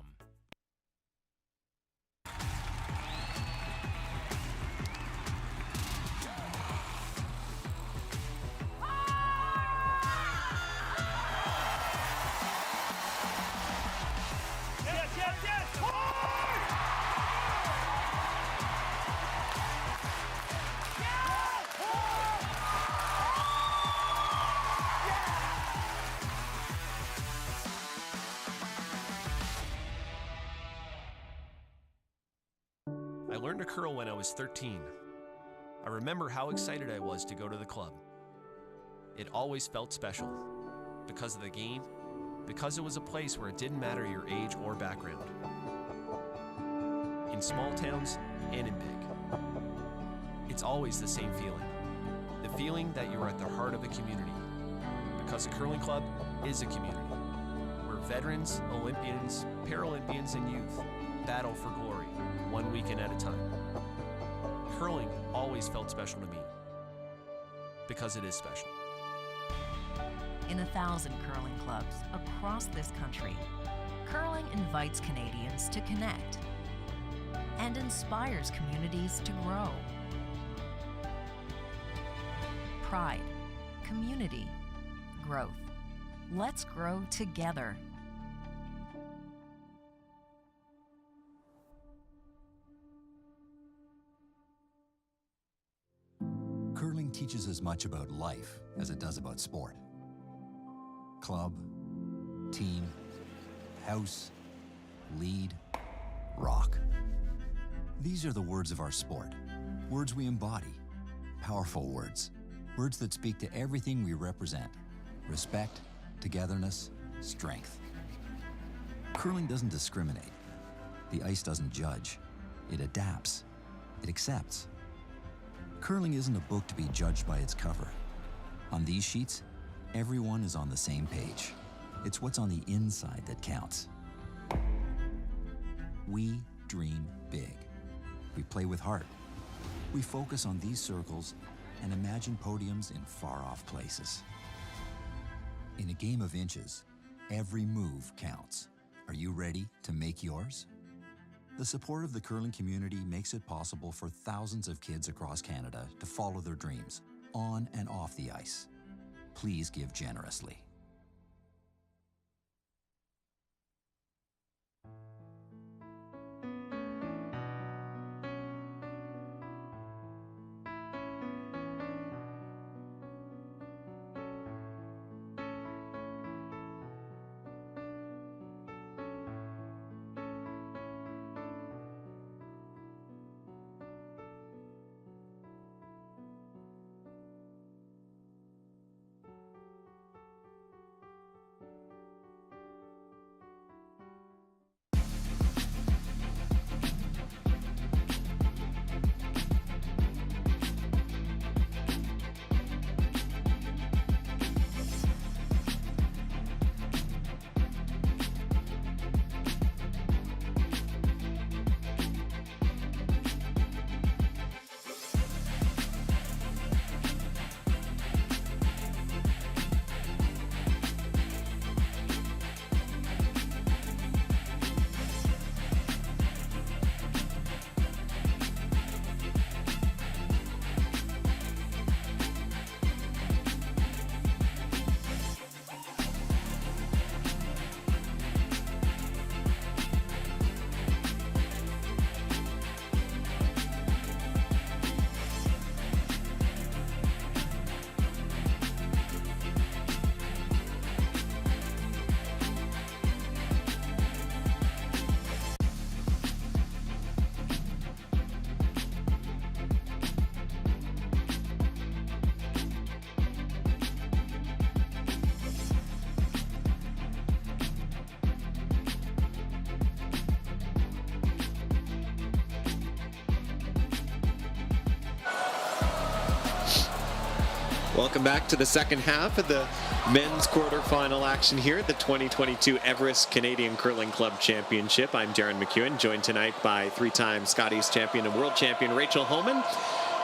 I learned to curl when I was 13. I remember how excited I was to go to the club. It always felt special. Because of the game, because it was a place where it didn't matter your age or background. In small towns and in big. It's always the same feeling. The feeling that you're at the heart of a community. Because a curling club is a community. Where veterans, Olympians, Paralympians, and youth battle for glory, one weekend at a time. Curling always felt special to me. Because it is special. In 1,000 curling clubs across this country, curling invites Canadians to connect and inspires communities to grow. Pride, community, growth. Let's grow together. Curling teaches as much about life as it does about sport. Club, team, house, lead, rock. These are the words of our sport. Words we embody. Powerful words. Words that speak to everything we represent. Respect, togetherness, strength. Curling doesn't discriminate. The ice doesn't judge. It adapts. It accepts. Curling isn't a book to be judged by its cover. On these sheets, everyone is on the same page. It's what's on the inside that counts. We dream big. We play with heart. We focus on these circles and imagine podiums in far-off places. In a game of inches, every move counts. Are you ready to make yours? The support of the curling community makes it possible for thousands of kids across Canada to follow their dreams, on and off the ice. Please give generously. Welcome back to the second half of the men's quarterfinal action here at the 2022 Everest Canadian Curling Club Championship. I'm Darren McEwen, joined tonight by three-time Scotties champion and world champion Rachel Homan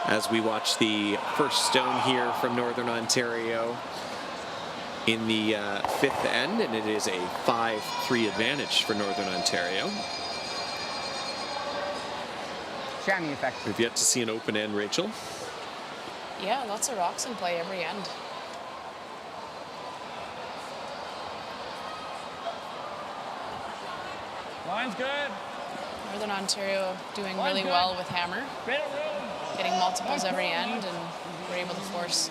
as we watch the first stone here from Northern Ontario in the fifth end, and it is a 5-3 advantage for Northern Ontario. Jamming effect. We've yet to see an open end, Rachel. Yeah, lots of rocks in play every end. Line's good. Northern Ontario doing really well with hammer, getting multiples every end, and we're able to force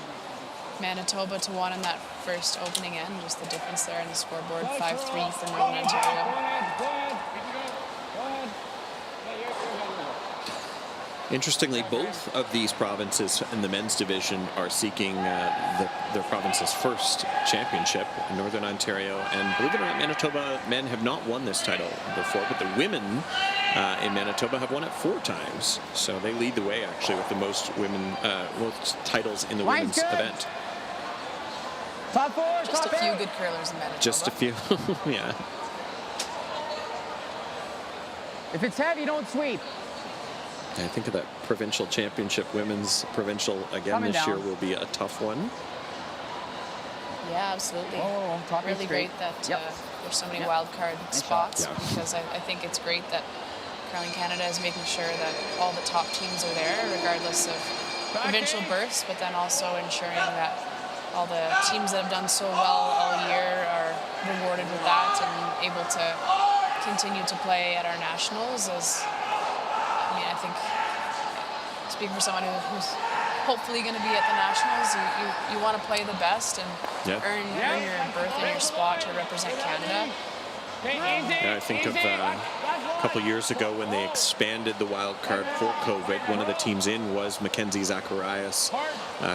Manitoba to one in that first opening end. Just the difference there in the scoreboard, 5-3 for Northern Ontario. Go ahead. Go ahead. Interestingly, both of these provinces in the men's division are seeking their province's first championship. Northern Ontario and, believe it or not, Manitoba men have not won this title before, but the women in Manitoba have won it 4 times. So they lead the way, actually, with the most titles in the women's event. Top 4, Just a few good curlers in Manitoba. Just a few, yeah. If it's heavy, don't sweep. I think of that provincial championship, women's provincial again Coming this year down. will be a tough one. Yeah, absolutely. Top Really straight. great that Yep. there's so many Yep. wild card spots, Yeah. because I think it's great that Curling Canada is making sure that all the top teams are there, regardless of provincial berths, but then also ensuring that all the teams that have done so well all year are rewarded with that and able to continue to play at our nationals. I think, speaking for someone who's hopefully going to be at the nationals, you want to play the best and earn your berth and your spot to represent Canada. Yeah, I think of a couple years ago when they expanded the wild card for COVID. One of the teams in was Mackenzie Zacharias,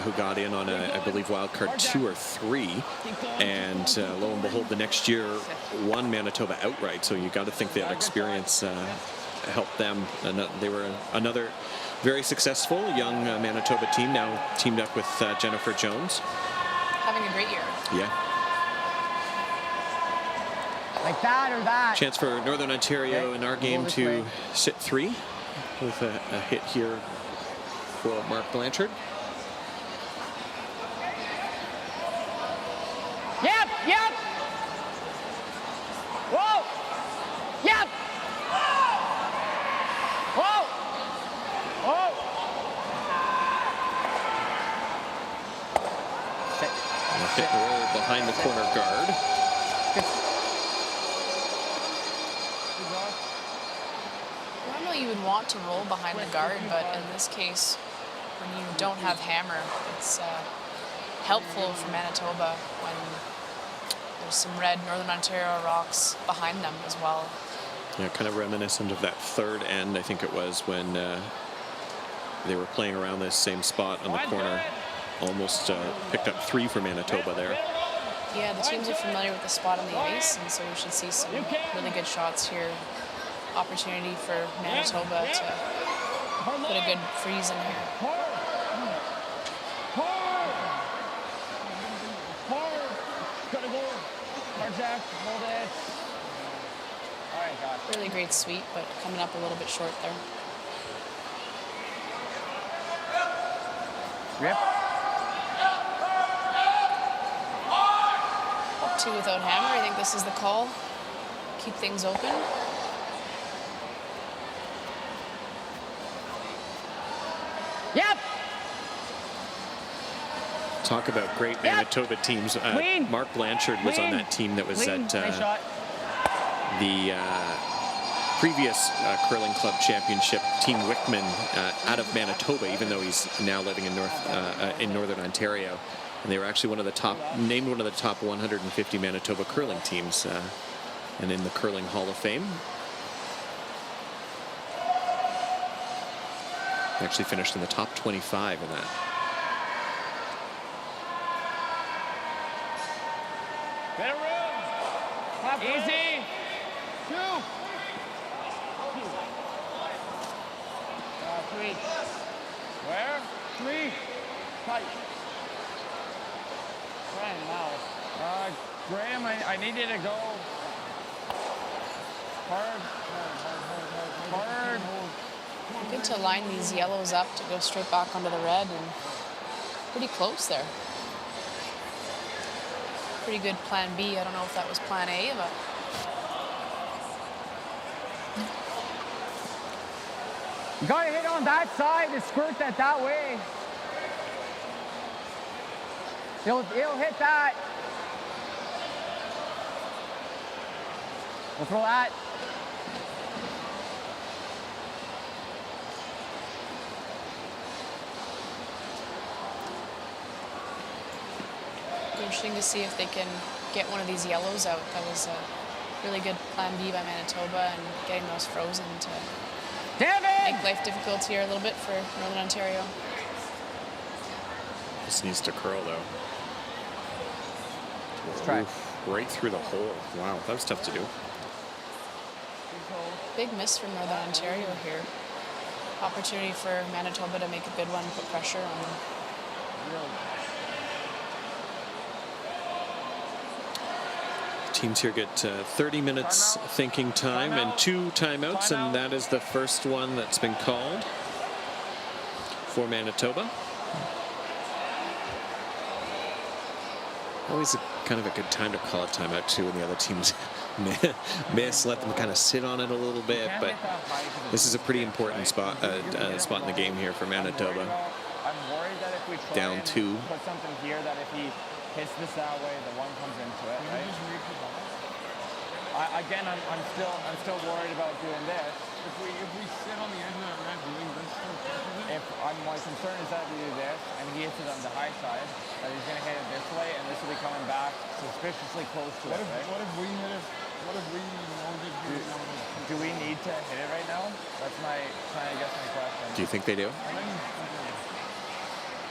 who got in on I believe wild card 2 or 3, and lo and behold, the next year won Manitoba outright. So you got to think that experience helped them. And they were another very successful young Manitoba team, now teamed up with Jennifer Jones. Having a great year. Yeah. Like that or that. Chance for Northern Ontario in our game to sit 3 with a hit here for Mark Blanchard. Yep. Whoa. Yep. Whoa. And a hit and roll behind the corner guard. Normally you would want to roll behind the guard, but in this case, when you don't have hammer, it's helpful for Manitoba when there's some red Northern Ontario rocks behind them as well. Yeah, kind of reminiscent of that third end, I think it was, when they were playing around this same spot on the corner. Almost picked up 3 for Manitoba there. Yeah, the teams are familiar with the spot on the ice, and so we should see some really good shots here. Opportunity for Manitoba to put a good freeze in here. Gotta go. Hard jack. Hold it. All right, guys. Really great sweep, but coming up a little bit short there. Rip. Up 2 without hammer. I think this is the call. Keep things open. Yep. Talk about great Manitoba teams. Mark Blanchard was on that team that was at the previous Curling Club Championship. Team Wickman out of Manitoba, even though he's now living in Northern Ontario. And they were actually named one of the top 150 Manitoba curling teams, and in the Curling Hall of Fame. Actually finished in the top 25 in that. Better room. Easy. 2. 3. Where? 3. Tight. trend now. Graham, I need you to go hard. Hard. Good to line these yellows up to go straight back onto the red, and pretty close there. Pretty good plan B. I don't know if that was plan A, but You gotta hit on that side to squirt that way. He'll hit that. We'll throw that. interesting to see if they can get one of these yellows out. That was a really good plan B by Manitoba, and getting those frozen to make life difficult here a little bit for Northern Ontario. This needs to curl, though. Let's try. Right through the hole. Wow, that was tough to do. Big miss from Northern Ontario here. Opportunity for Manitoba to make a good one, put pressure on them. Teams here get 30 minutes thinking time and 2 timeouts, and that is the first one that's been called for Manitoba. Always kind of a good time to call a timeout too when the other teams miss, let them kind of sit on it a little bit, but this is a pretty important spot in the game here for Manitoba. I'm worried that if we try Down 2. Put something here, that if he hits this that way, the one comes into it, right? Again, I'm still worried about doing this. If we sit on the edge of that red doing this, my concern is that we do this and he hits it on the high side, that he's going to hit it this way, and this will be coming back suspiciously close to it. What if we hit it? What if we Do we need to hit it right now? That's my question. Do you think they do?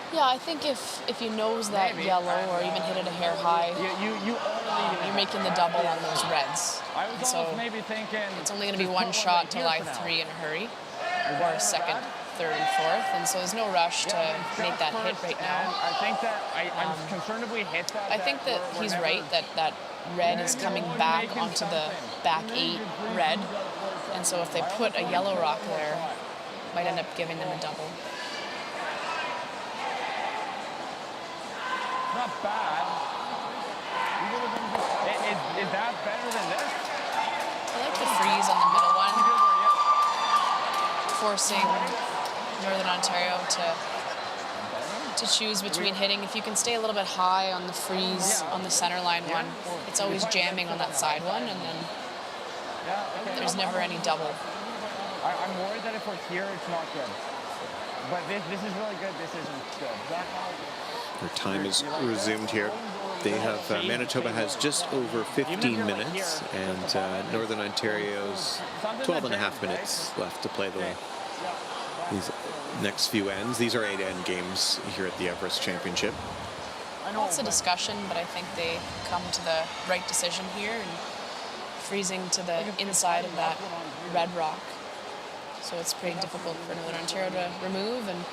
Yeah, I think if you nose that yellow or even hit it a hair high, you're making the double on those reds. So maybe thinking it's only going to be one shot to line 3 in a hurry, or a second, third, and fourth, and so there's no rush to make that hit right now. I think that I'm concerned if we hit that. I think that he's right that red is coming back onto the back 8 red, and so if they put a yellow rock there, might end up giving them a double. Not bad. Is that better than this? I like the freeze on the middle one, forcing Northern Ontario to choose between hitting. If you can stay a little bit high on the freeze on the center line one, it's always jamming on that side one, and then there's never any double. I'm worried that if we're here, it's not good. But this is really good. This isn't good. Their time is resumed here. They have Manitoba has just over 15 minutes, and Northern Ontario's 12 and a half minutes left to play these next few ends. These are 8 end games here at the Everest Championship. Lots of discussion, but I think they come to the right decision here and freezing to the inside of that red rock. So it's pretty difficult for Northern Ontario to remove, and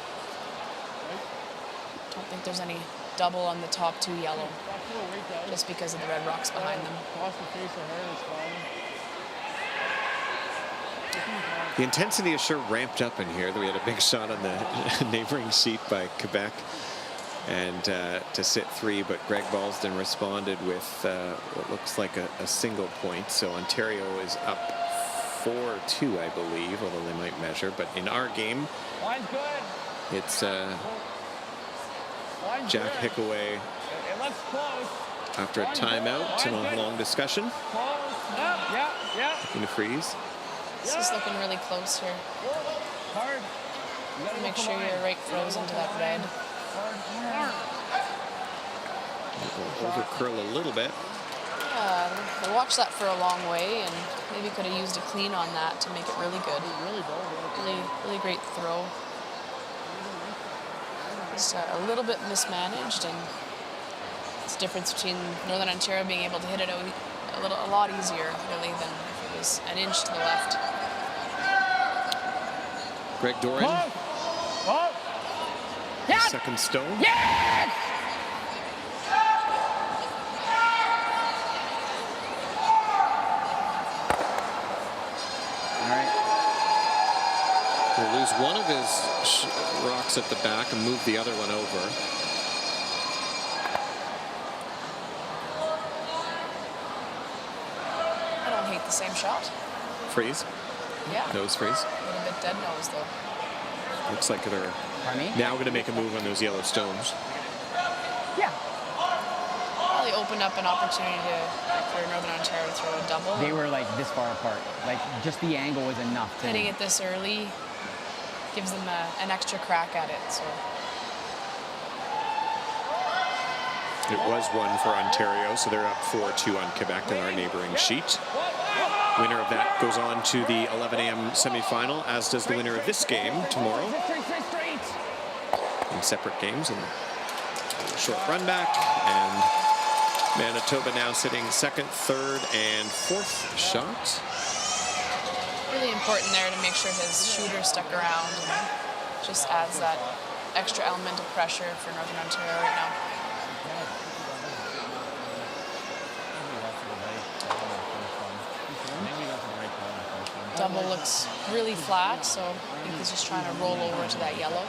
I don't think there's any double on the top 2 yellow, just because of the red rocks behind them. The intensity is sure ramped up in here. We had a big shot on the neighboring seat by Quebec, and to sit 3, but Greg Balsden responded with what looks like a single point. So Ontario is up 4-2, I believe, although they might measure. But in our game, it's Jack Hickaway after a timeout and a long discussion in a freeze. This is looking really close here. Make sure you're right frozen to that red. We'll over curl a little bit. They watched that for a long way, and maybe could have used a clean on that to make it really good. Really great throw. Just a little bit mismanaged, and it's the difference between Northern Ontario being able to hit it a lot easier, really, than if it was an inch to the left. Greg Doran. Second stone. Yes! one of his rocks at the back and moved the other one over. I don't hate the same shot. Freeze. Yeah. Nose freeze. A little bit dead nose, though. Looks like they're now going to make a move on those yellow stones. Yeah. Probably opened up an opportunity for Northern Ontario to throw a double. They were like this far apart. Like just the angle was enough to Hitting it this early gives them an extra crack at it. So It was one for Ontario, so they're up 4-2 on Quebec in our neighboring sheet. Winner of that goes on to the 11 a.m. semifinal, as does the winner of this game tomorrow. In separate games and a short run back, and Manitoba now sitting second, third, and fourth shot. really important there to make sure his shooter stuck around, and just adds that extra element of pressure for Northern Ontario right now. Double looks really flat, so I think he's just trying to roll over to that yellow.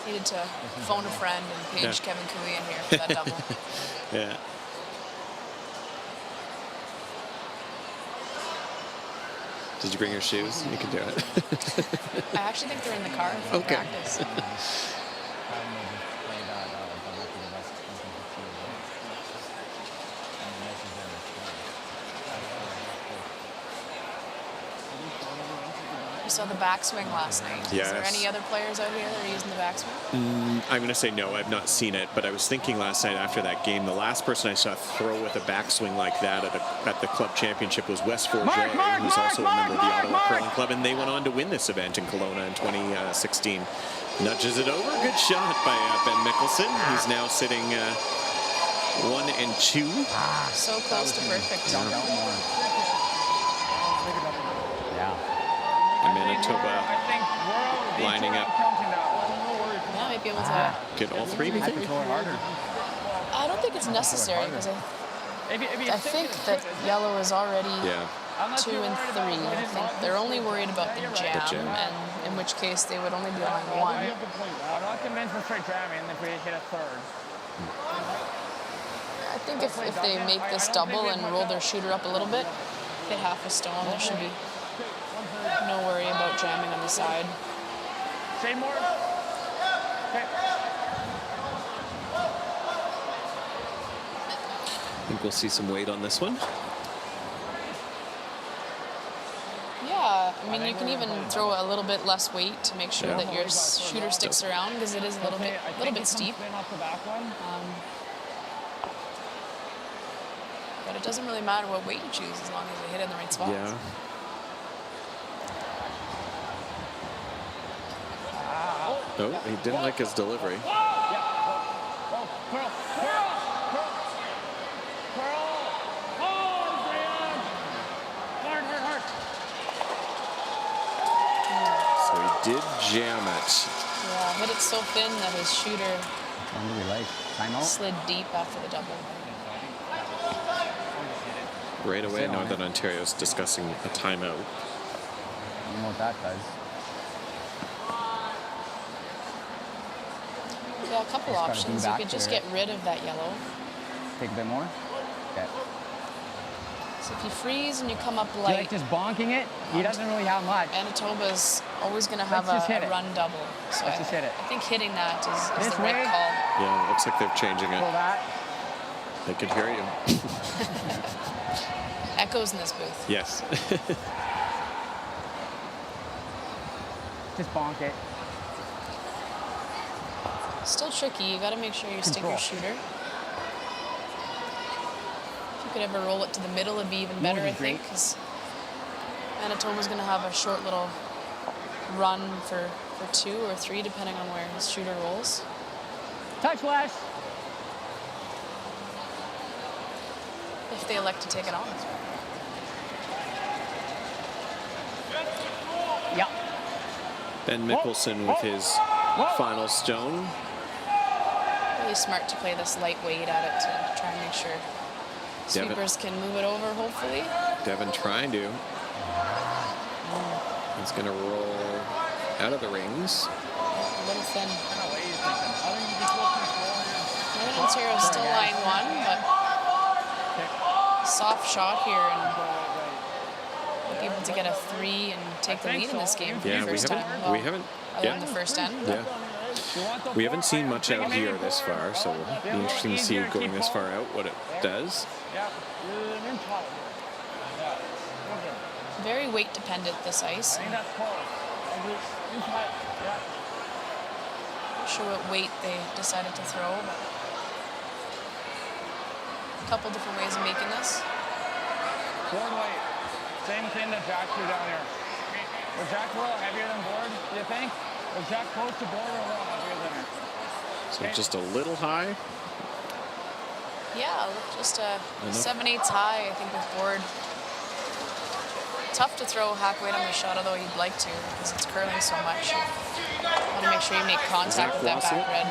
Needed to phone a friend and page Kevin Cooley in here for that double. Yeah. Did you bring your shoes? You can do it. I actually think they're in the car for practice. You saw the backswing last night. Yes. Is there any other players out here that are using the backswing? I'm going to say no. I've not seen it, but I was thinking last night after that game, the last person I saw throw with a backswing like that at the club championship was Wes Forget, who's also a member of the Ottawa Curling Club, and they went on to win this event in Kelowna in 2016. Nudges it over. Good shot by Ben Mickelson, who's now sitting 1 and 2. So close to perfect. And Manitoba lining up. Yeah, might be able to Get all three, you think? I don't think it's necessary because I think that yellow is already 2 and 3. I think they're only worried about the jam, and in which case they would only be on 1. I'm not convinced we're straight jamming if we hit a third. I think if they make this double and roll their shooter up a little bit, hit half a stone, there should be no worry about jamming on the side. Say more. Okay. I think we'll see some weight on this one. Yeah, I mean, you can even throw a little bit less weight to make sure that your shooter sticks around, because it is a little bit steep. But it doesn't really matter what weight you choose as long as you hit it in the right spots. Yeah. Oh, he didn't like his delivery. So he did jam it. Yeah, hit it so thin that his shooter slid deep after the double. Right away, Northern Ontario's discussing a timeout. You know what that does. Yeah, a couple options. You could just get rid of that yellow. Take a bit more? Okay. So if you freeze and you come up Do you light, like just bonking it? He doesn't really have much. Manitoba's always going to have Let's just hit a it. run double. So Let's just hit it. I think hitting that is This the right way? call. Yeah, looks like they're changing it. Pull that. They could hear you. Echoes in this booth. Yes. Just bonk it. Still tricky. You got to make sure you stick your shooter. If you could ever roll it to the middle, it'd be even better, I think, because Manitoba's going to have a short little run for 2 or 3, depending on where his shooter rolls. Touch less. If they elect to take it on. Yeah. Ben Mickelson with his final stone. Really smart to play this lightweight at it to try and make sure sweepers can move it over, hopefully. Devin trying to. He's going to roll out of the rings. A little thin. What are you thinking? I think you just look Northern Ontario still line one, but soft shot here and be able to get a 3 and take the lead in this game for Yeah, the we first haven't, time. Well, we haven't, other yeah, than the first end. yeah. We haven't seen much out here this far, so it'll be interesting to see going this far out what it does. Yeah, you're an inch high. Yeah. Okay. Very weight dependent, this ice. I think that's close. Inch high. Yeah. Not sure what weight they decided to throw, but a couple different ways of making this. Board weight. Same thing that Jack threw down here. Was Jack a little heavier than board, do you think? Was Jack close to board or a little heavier than her? So just a little high. Yeah, just a Enough. 7/8 high, I think, with board. Tough to throw half weight on the shot, although you'd like to, because it's curling so much. You want to make sure you make contact with that back red.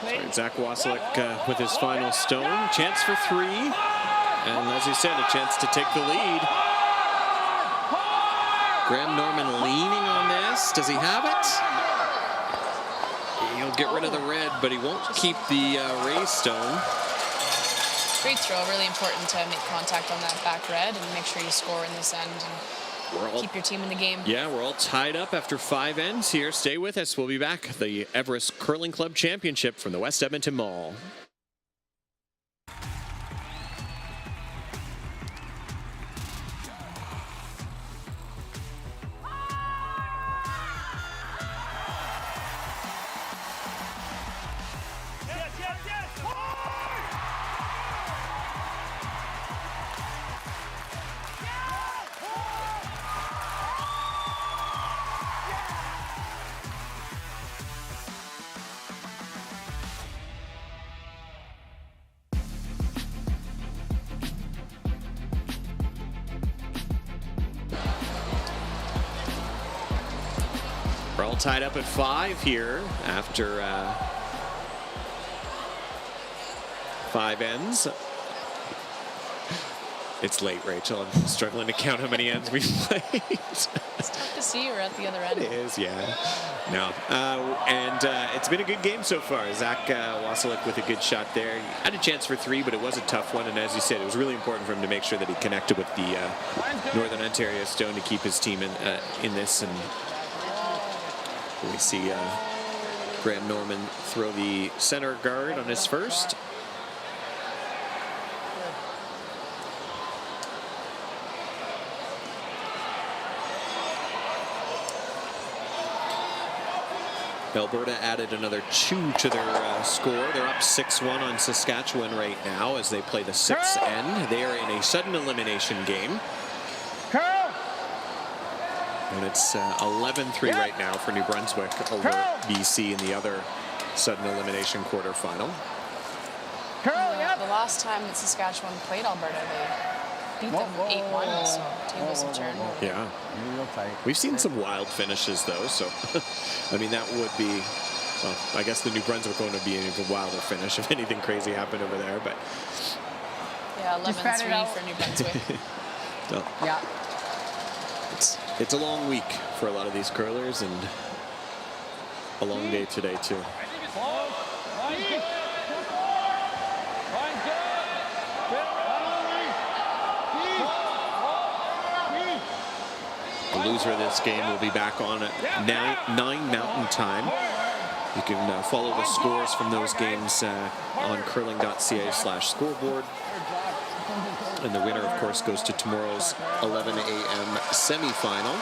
Sorry, Zach Wasilek with his final stone. Chance for 3. And as you said, a chance to take the lead. Graham Norman leaning on this. Does he have it? He'll get rid of the red, but he won't keep the raised stone. Great throw, really important to make contact on that back red and make sure you score in this end and keep your team in the game. Yeah, we're all tied up after 5 ends here. Stay with us. We'll be back. The Everest Curling Club Championship from the West Edmonton Mall. We're all tied up at 5 here after 5 ends. It's late, Rachel. I'm struggling to count how many ends we've played. It's tough to see you're at the other end. It is, yeah. No. It's been a good game so far. Zach Wasilek with a good shot there. He had a chance for 3, but it was a tough one. And as you said, it was really important for him to make sure that he connected with the Northern Ontario Stone to keep his team in this. And we see Graham Norman throw the center guard on his first. Alberta added another 2 to their score. They're up 6-1 on Saskatchewan right now as they play the 6th end. They are in a sudden elimination game. And it's 11-3 right now for New Brunswick over BC in the other sudden elimination quarterfinal. The last time that Saskatchewan played Alberta, they beat them 8-1, so tables have turned. Yeah. We've seen some wild finishes, though, so, I mean, that would be, well, I guess the New Brunswick one would be an even wilder finish if anything crazy happened over there, but. Yeah, 11-3 for New Brunswick. So, Yeah. It's a long week for a lot of these curlers and a long day today, too. The loser of this game will be back on at 9 Mountain Time. You can follow the scores from those games on curling.ca/scoreboard. And the winner, of course, goes to tomorrow's 11 a.m. semifinal.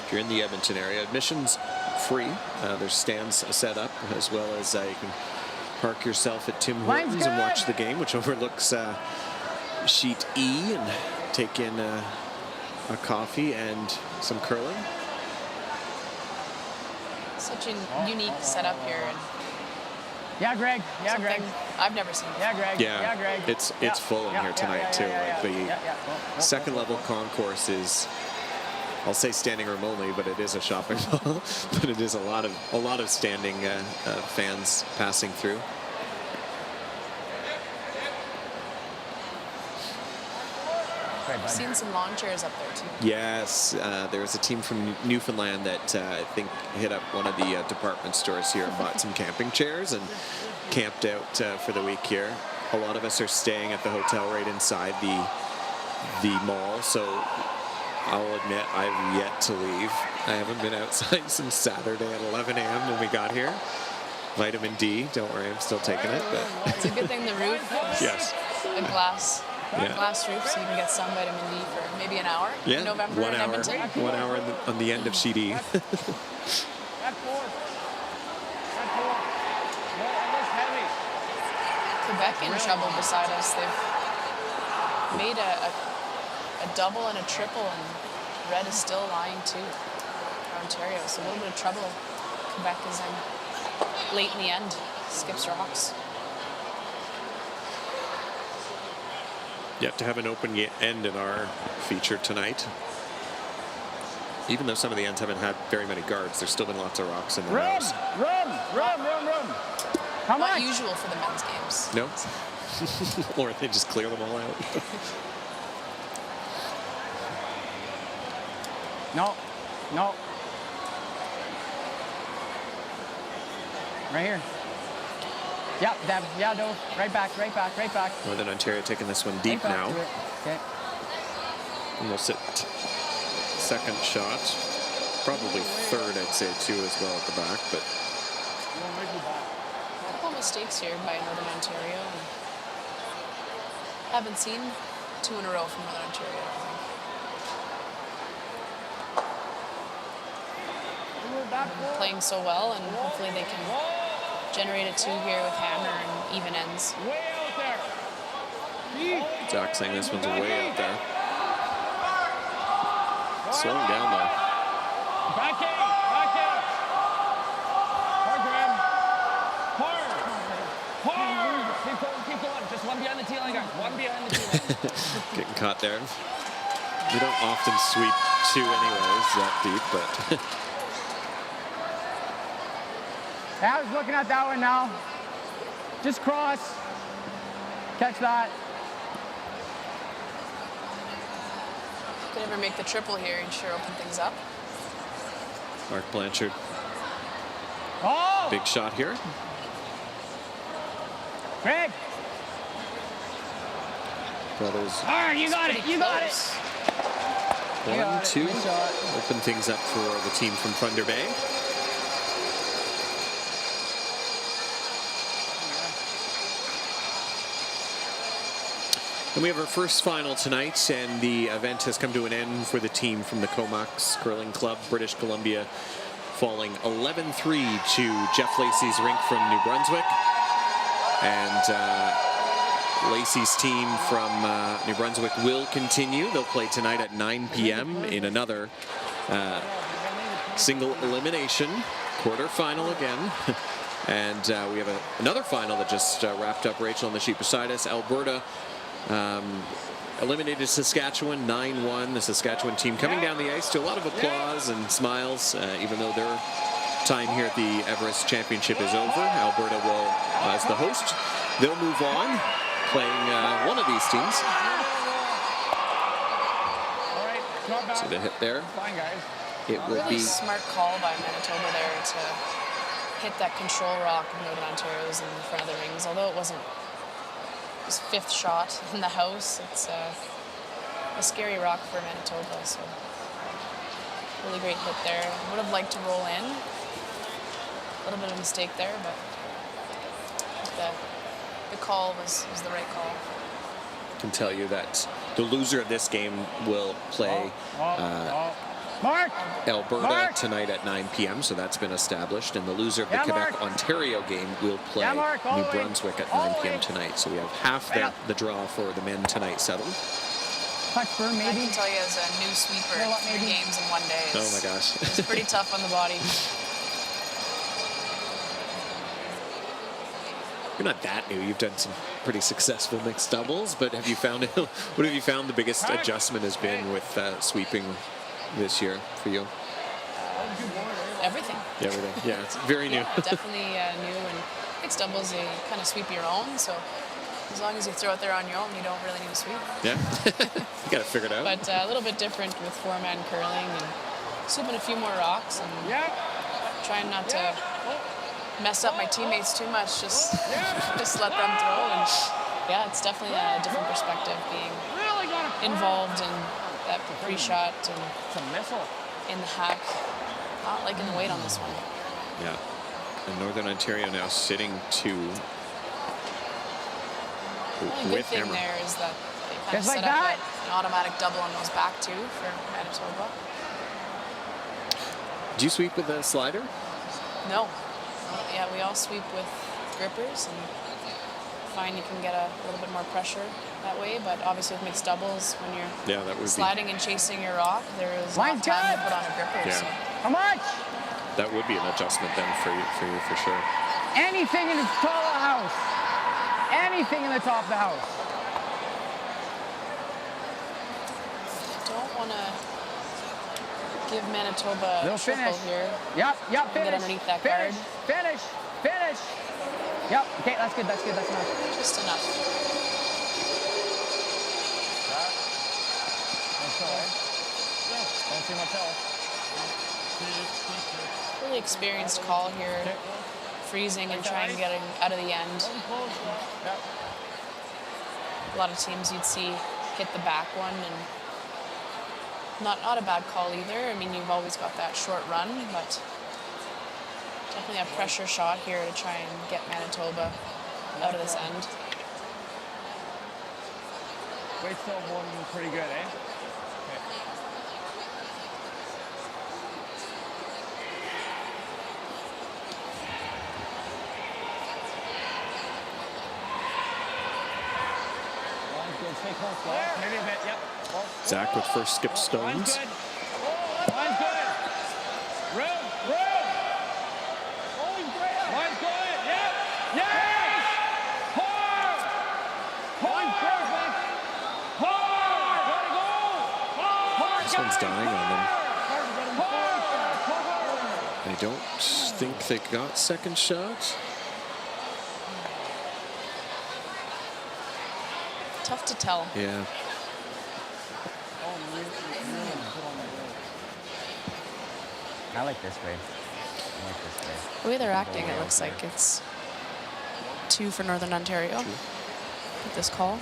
If you're in the Edmonton area, admission's free. There's stands set up, as well as you can park yourself at Tim Hortons and watch the game, which overlooks Sheet E, and take in a coffee and some curling. Such a unique setup here. And Yeah, Greg. Yeah, Greg. I've never seen. Yeah, Greg. Yeah, Greg. it's full in here tonight too. Like the second level concourse is, I'll say standing room only, but it is a shopping mall. But it is a lot of standing fans passing through. I've seen some lawn chairs up there too. Yes, there's a team from Newfoundland that I think hit up one of the department stores here and bought some camping chairs and camped out for the week here. A lot of us are staying at the hotel right inside the mall, so I'll admit I've yet to leave. I haven't been outside since Saturday at 11 a.m. when we got here. Vitamin D, don't worry, I'm still taking it. But It's a good thing the roof is yes. a glass Yeah. glass roof, so you can get some vitamin D for maybe an hour Yeah, in November 1 in hour. Edmonton. 1 hour on the end of CD. Back four. Back four. No, almost heavy. Quebec in trouble beside us. They've made a double and a triple, and red is still lying too for Ontario. So a little bit of trouble Quebec is in late in the end. Skips rocks. Yet to have an open end in our feature tonight. Even though some of the ends haven't had very many guards, there's still been lots of rocks in the house. Run. How Not much? usual for the men's games. No? Or they just clear them all out. No. Right here. Yeah, Deb. Yeah, no. Right back. Northern Ontario taking this one deep Right back now. to it. Okay. Almost at second shot. Probably third, I'd say, too, as well at the back. But A couple of mistakes here by Northern Ontario. And haven't seen two in a row from Northern Ontario, I think. Playing so well, and hopefully they can generate a two here with hammer and even ends. Way out there. Zach saying this one's way out there. Slowing down, though. Back in. Hard grab. Hard. Keep going. Just one behind the tee line, guys. One behind the tee line. Getting caught there. We don't often sweep two anyways that deep, but I was looking at that one now. Just cross. Catch that. Could ever make the triple here and sure open things up. Mark Blanchard, Oh! big shot here. Greg! Brothers, All right, you got it. You got it. Close. You got 1, it. 2. Good shot. Open things up for the team from Thunder Bay. And we have our first final tonight, and the event has come to an end for the team from the Comox Curling Club, British Columbia, falling 11-3 to Jeff Lacey's rink from New Brunswick. And Lacey's team from New Brunswick will continue. They'll play tonight at 9 p.m. in another single elimination quarterfinal again. And we have another final that just wrapped up, Rachel, on the sheet beside us. Alberta eliminated Saskatchewan 9-1. The Saskatchewan team coming down the ice to a lot of applause and smiles, even though their time here at the Everest Championship is over. Alberta will, as the host, they'll move on, playing one of these teams. All right, not bad. So the hit there, Fine, guys. it will Really be smart call by Manitoba there to hit that control rock of Northern Ontario's in front of the rings, although it wasn't his fifth shot in the house. It's a scary rock for Manitoba, so really great hit there. Would have liked to roll in. A little bit of a mistake there, but the call was the right call. I can tell you that the loser of this game will play Mark! Alberta Mark! tonight at 9 p.m., so that's been established. And the loser of the Yeah, Mark. Quebec-Ontario game will play Yeah, Mark, all New the way. Brunswick at All 9 the p.m. way. tonight. So we have half Right up. the draw for the men tonight settled. Touch firm, I maybe. can tell you as a new sweeper, You know what, 3 maybe? games in 1 day Oh my gosh. is pretty tough on the body. You're not that new. You've done some pretty successful mixed doubles, but have you found what have you found the biggest adjustment has been with sweeping this year for you? Everything. Everything. Yeah, it's very new. Yeah, definitely new, and mixed doubles, you kind of sweep your own, so As long as you throw it there on your own, you don't really need to sweep. Yeah, you got to figure it out. But a little bit different with four-man curling and sweeping a few more rocks and trying not to mess up my teammates too much. Just let them throw. And yeah, it's definitely a different perspective being involved in that pre-shot and in the hack. Not liking the weight on this one. Yeah, and Northern Ontario now sitting two The only good thing Hammer. there is that they kind of Just set like up that. an automatic double on those back two for Manitoba. Do you sweep with a slider? No. Yeah, we all sweep with grippers and find you can get a little bit more pressure that way, but obviously with mixed doubles, when you're Yeah, that would sliding and chasing your rock, there is not Line's time good. to put on a gripper. Yeah. So How much? That would be an adjustment then for you for sure. Anything in the top of the house. Anything in the top of the house. don't want to give Manitoba a Little triple finish. here. Yep, Get finish. underneath that finish, guard. finish. Yep, okay, that's good, that's enough. Just enough. Don't see much else. Really experienced call here. Freezing and trying getting out of the end. A lot of teams you'd see hit the back one, and not a bad call either. I mean, you've always got that short run, but definitely a pressure shot here to try and get Manitoba out of this end. Weight's still holding pretty good, eh? Stay close, Walt. Maybe a bit, yep. Walt. Zach with first skip Line's stones. good. Line's good. Room. Line's good. Yep. Yes! Hard! Line's perfect. Hard! Gotta go! Hard! This one's dying on them. Hard! I don't think they got second shot. Tough to tell. Yeah. I like this way. The way they're acting, it looks like it's 2 for Northern Ontario with this call.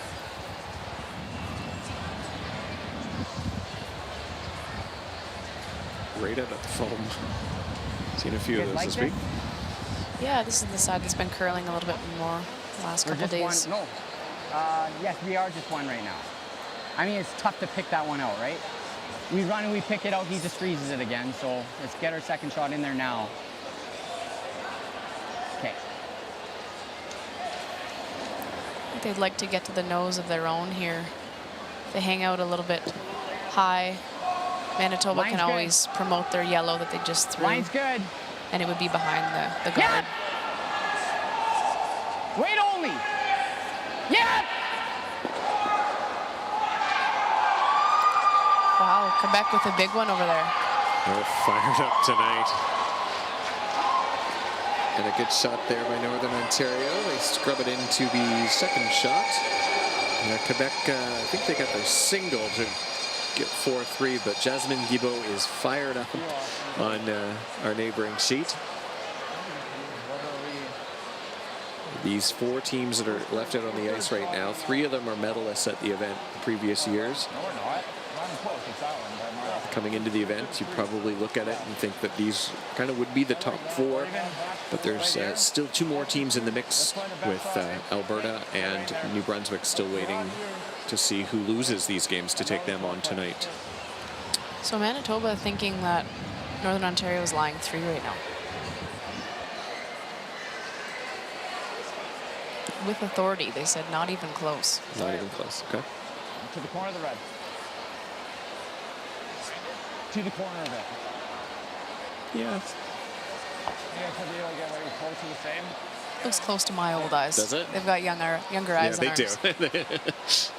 Right out of the foam. Seen a few of You those guys this like week. Yeah, this is the side that's been curling a little bit more the last We're couple just days. one. No. Yes, we are just one right now. I mean, it's tough to pick that one out, right? We run and we pick it out, he just freezes it again. So let's get our second shot in there now. Okay. I think they'd like to get to the nose of their own here. They hang out a little bit high. Manitoba Line's can good. always promote their yellow that they just threw. Line's good. And it would be behind the guard. Wait only. Yeah! Wow, Quebec with a big one over there. They're fired up tonight. And a good shot there by Northern Ontario. They scrub it into the second shot. Quebec, I think they got their single to get 4-3, but Jasmine Guibault is fired up on our neighboring sheet. These 4 teams that are left out on the ice right now, 3 of them are medalists at the event in previous years. No, we're not. Not even close. It's that one. By a mile. Coming into the event, you probably look at it and think that these kind of would be the top 4, but there's still 2 more teams in the mix with Alberta and New Brunswick still waiting to see who loses these games to take them on tonight. So Manitoba thinking that Northern Ontario is lying 3 right now. With authority, they said not even close. Not even close, okay. To the corner of the red. To the corner of it. Yeah. Yeah, because they don't get very close to the same. Looks close to my old eyes. Does it? They've got younger Yeah, eyes they than do. ours.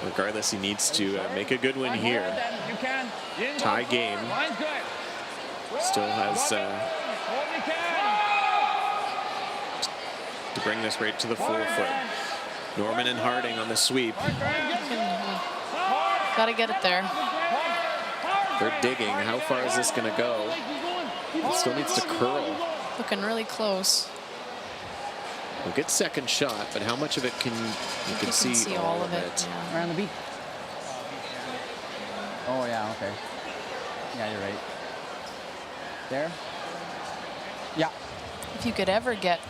Regardless, he needs to make a good one here. You can. You didn't Tie go game. forward. Line's good. Still has What you can. to bring this right to the 4 foot. Norman and Harding on the sweep. Got to get it there. They're digging. How far is this going to go? It still needs to curl. Looking really close. We'll get second shot, but how much of it can you can see all of it? Yeah. Around the beat. Oh, yeah, okay. Yeah, you're right. There? Yeah. If you could ever get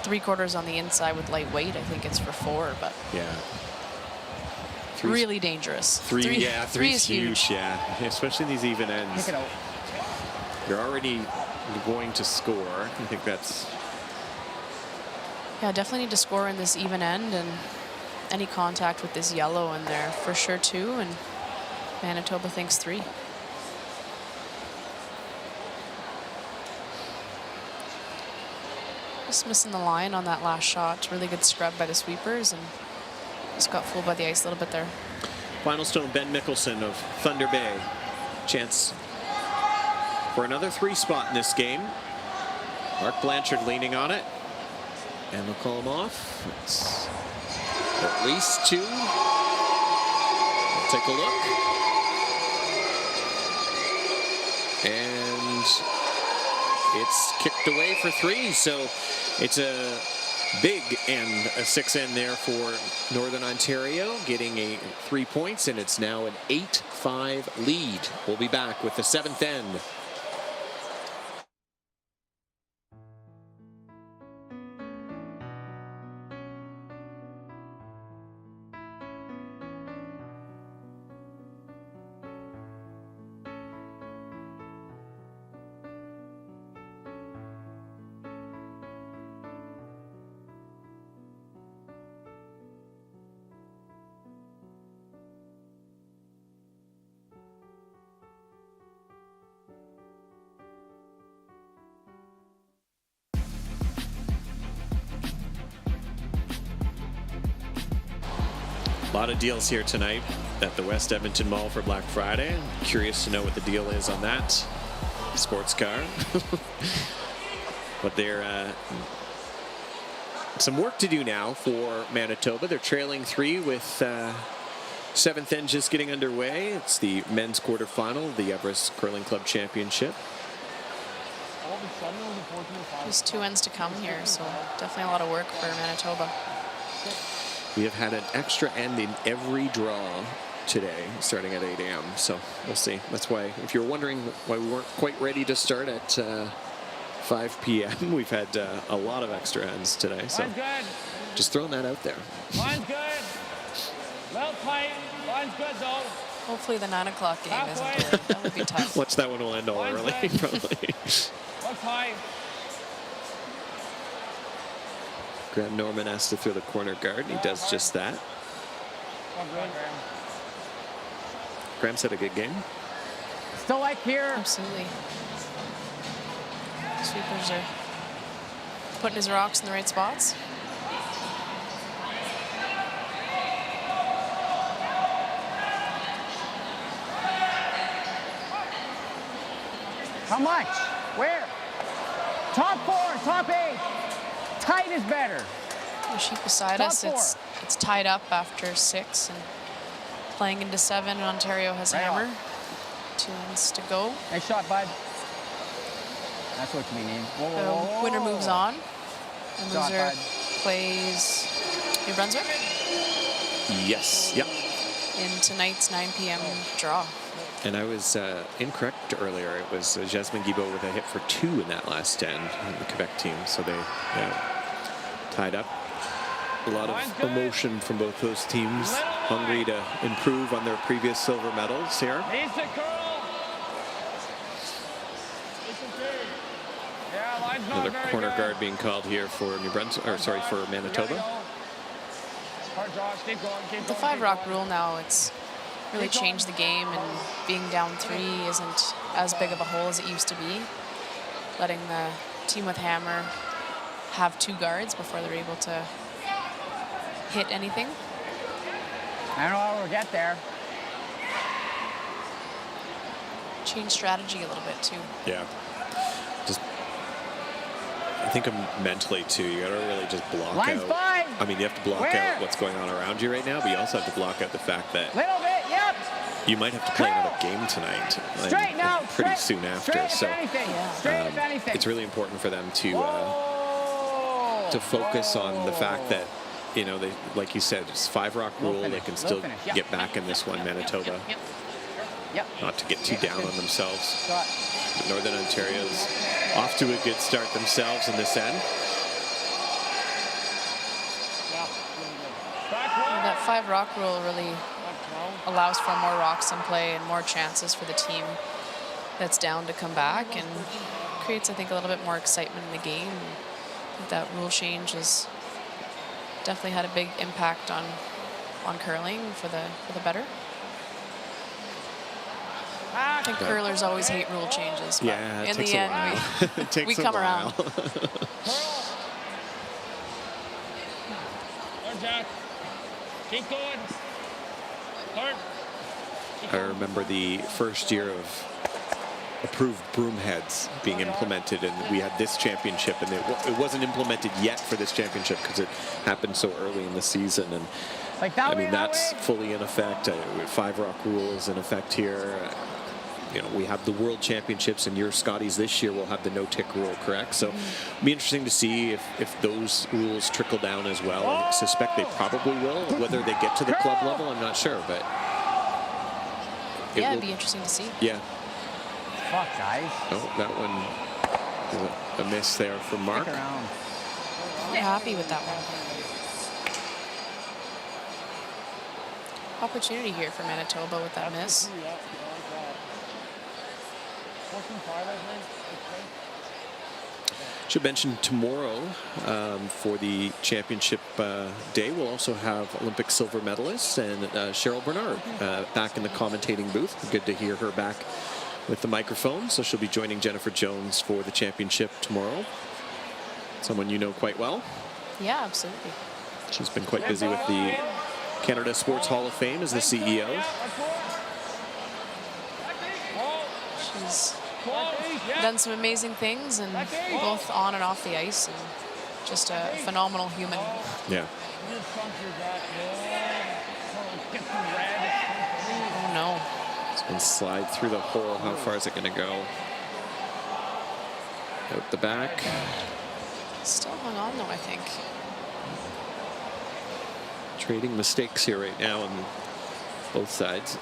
3/4 on the inside with light weight, I think it's for 4, but Yeah. really dangerous. Three is huge. Yeah, especially these even ends. Pick it out. You're already going to score. I think that's Yeah, definitely need to score in this even end, and any contact with this yellow in there for sure too, and Manitoba thinks 3. Just missing the line on that last shot. Really good scrub by the sweepers, and just got fooled by the ice a little bit there. final stone. Ben Mickelson of Thunder Bay. Chance for another 3 spot in this game. Mark Blanchard leaning on it, and they'll call him off. It's at least 2. We'll take a look. And it's kicked away for 3, so it's a big end, a 6 end there for Northern Ontario, getting a 3 points, and it's now an 8-5 lead. We'll be back with the 7th end. A lot of deals here tonight at the West Edmonton Mall for Black Friday. Curious to know what the deal is on that sports car. But they're some work to do now for Manitoba. They're trailing 3 with 7th end just getting underway. It's the men's quarterfinal of the Everest Curling Club Championship. There's 2 ends to come here, so definitely a lot of work for Manitoba. We have had an extra end in every draw today, starting at 8 a.m. So we'll see. That's why, if you're wondering why we weren't quite ready to start at 5 p.m., we've had a lot of extra ends today. So just throwing that out there. Line's good. Well tight. Line's good, though. Hopefully the 9 o'clock game isn't delayed. That would be tough. Watch that one will end all early, probably. Well tight. Graham Norman has to throw the corner guard, and he does just that. Graham's had a good game. Still like here. Absolutely. Sweepers are putting his rocks in the right spots. How much? Where? Top 4, top 8. Tight is better. The sheet beside Top us, 4. it's tied up after 6 and playing into 7. And Ontario has Right hammer. off. 2 ends to go. Nice shot, bud. That's what we need. Whoa, whoa, So whoa. winner moves on. And Shot, loser bud. plays New Brunswick Yes. Yep. in tonight's 9 p.m. draw. And I was incorrect earlier. It was Jasmine Guibault with a hit for 2 in that last end, the Quebec team. So they tied up. A lot of emotion from both those teams, hungry to improve on their previous silver medals here. Needs to curl. Yeah, line's not Another very corner good. guard being called here for New Brunswick, or sorry, for Manitoba. Hard draw. Keep going. Keep The going. 5 keep rock going. rule now, it's really changed the game, and being down 3 isn't as big of a hole as it used to be. Letting the team with hammer have 2 guards before they're able to hit anything. I don't know how we'll get there. Change strategy a little bit too. Yeah. Just think mentally too. You got to really just block Line's out. fine. I mean, you have to block Where? out what's going on around you right now, but you also have to block out the fact that Little bit, yep. you might have to play another game tonight. Straight now. Pretty straight, soon after. Straight So if anything. Straight if anything. it's really important for them to Whoa. focus on the fact that, you know, they, like you said, it's 5 rock rule. Little They finish, can little still finish. Yep, get back yep, in this yep, one, yep, Manitoba. Yep. Not to get too down on themselves. Shot. But Northern Ontario's off to a good start themselves in this end. That 5 rock rule really allows for more rocks in play and more chances for the team that's down to come back, and creates, I think, a little bit more excitement in the game. I think that rule change has definitely had a big impact on curling for the better. I think curlers always hate rule changes, but Yeah, it in takes the a end, while. It takes we a come while. around. Go, Jack. Keep going. Start. I remember the first year of approved broom heads being implemented, and we had this championship, and it wasn't implemented yet for this championship because it happened so early in the season. And Like that I way, mean, that that's way? fully in effect. 5 rock rules in effect here. You know, we have the World Championships, and your Scotties this year will have the no-tick rule, correct? So it'll be interesting to see if those rules trickle down as well. I suspect they probably will. Whether they get to the club level, I'm not sure, but Yeah, it'd be interesting to see. Yeah. Fuck, guys. Oh, that one is a miss there from Mark. Stick around. We're happy with that one. Opportunity here for Manitoba with that miss. Should mention tomorrow for the championship day, we'll also have Olympic silver medalist and Cheryl Bernard back in the commentating booth. Good to hear her back with the microphone. So she'll be joining Jennifer Jones for the championship tomorrow. Someone you know quite well. Yeah, absolutely. She's been quite busy with the Canada Sports Hall of Fame as the CEO. She's done some amazing things, and both on and off the ice, and just a phenomenal human. Yeah. Oh no. It's going to slide through the hole. How far is it going to go? Out the back. Still hung on though, I think. Trading mistakes here right now on both sides.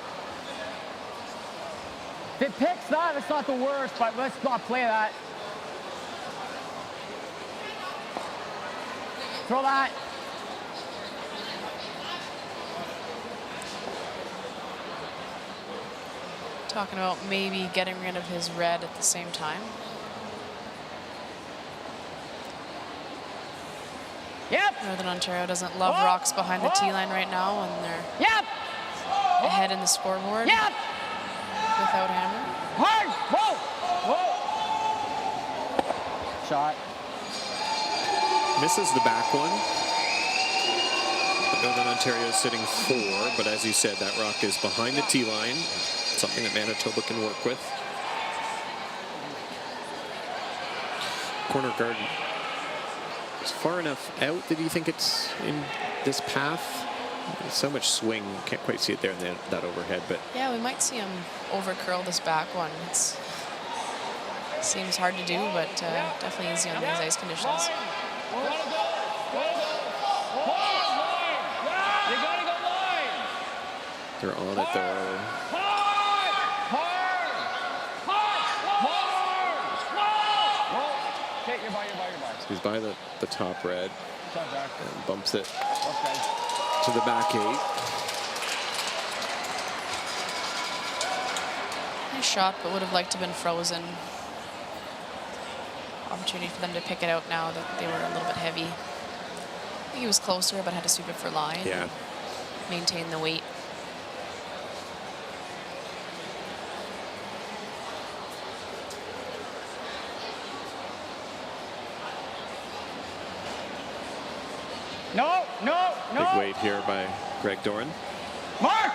If it picks that, it's not the worst, but let's not play that. Throw that. Talking about maybe getting rid of his red at the same time. Yep. Northern Ontario doesn't love rocks behind the tee line right now, and they're ahead in the scoreboard without hammer. Hard. Whoa. Shot. Misses the back one. But Northern Ontario is sitting 4, but as you said, that rock is behind the tee line. Something that Manitoba can work with. Corner guard is far enough out that you think it's in this path. There's so much swing, can't quite see it there in that overhead, but Yeah, we might see him over curl this back one. It seems hard to do, but definitely easy on these ice conditions. they're on it though. Okay, you're by. So he's by the top red and bumps it Okay. to the back 8. Nice shot, but would have liked to have been frozen. Opportunity for them to pick it out now that they were a little bit heavy. I think he was closer, but had to sweep it for line. Yeah. Maintain the weight. No. Big weight here by Greg Doran. Mark.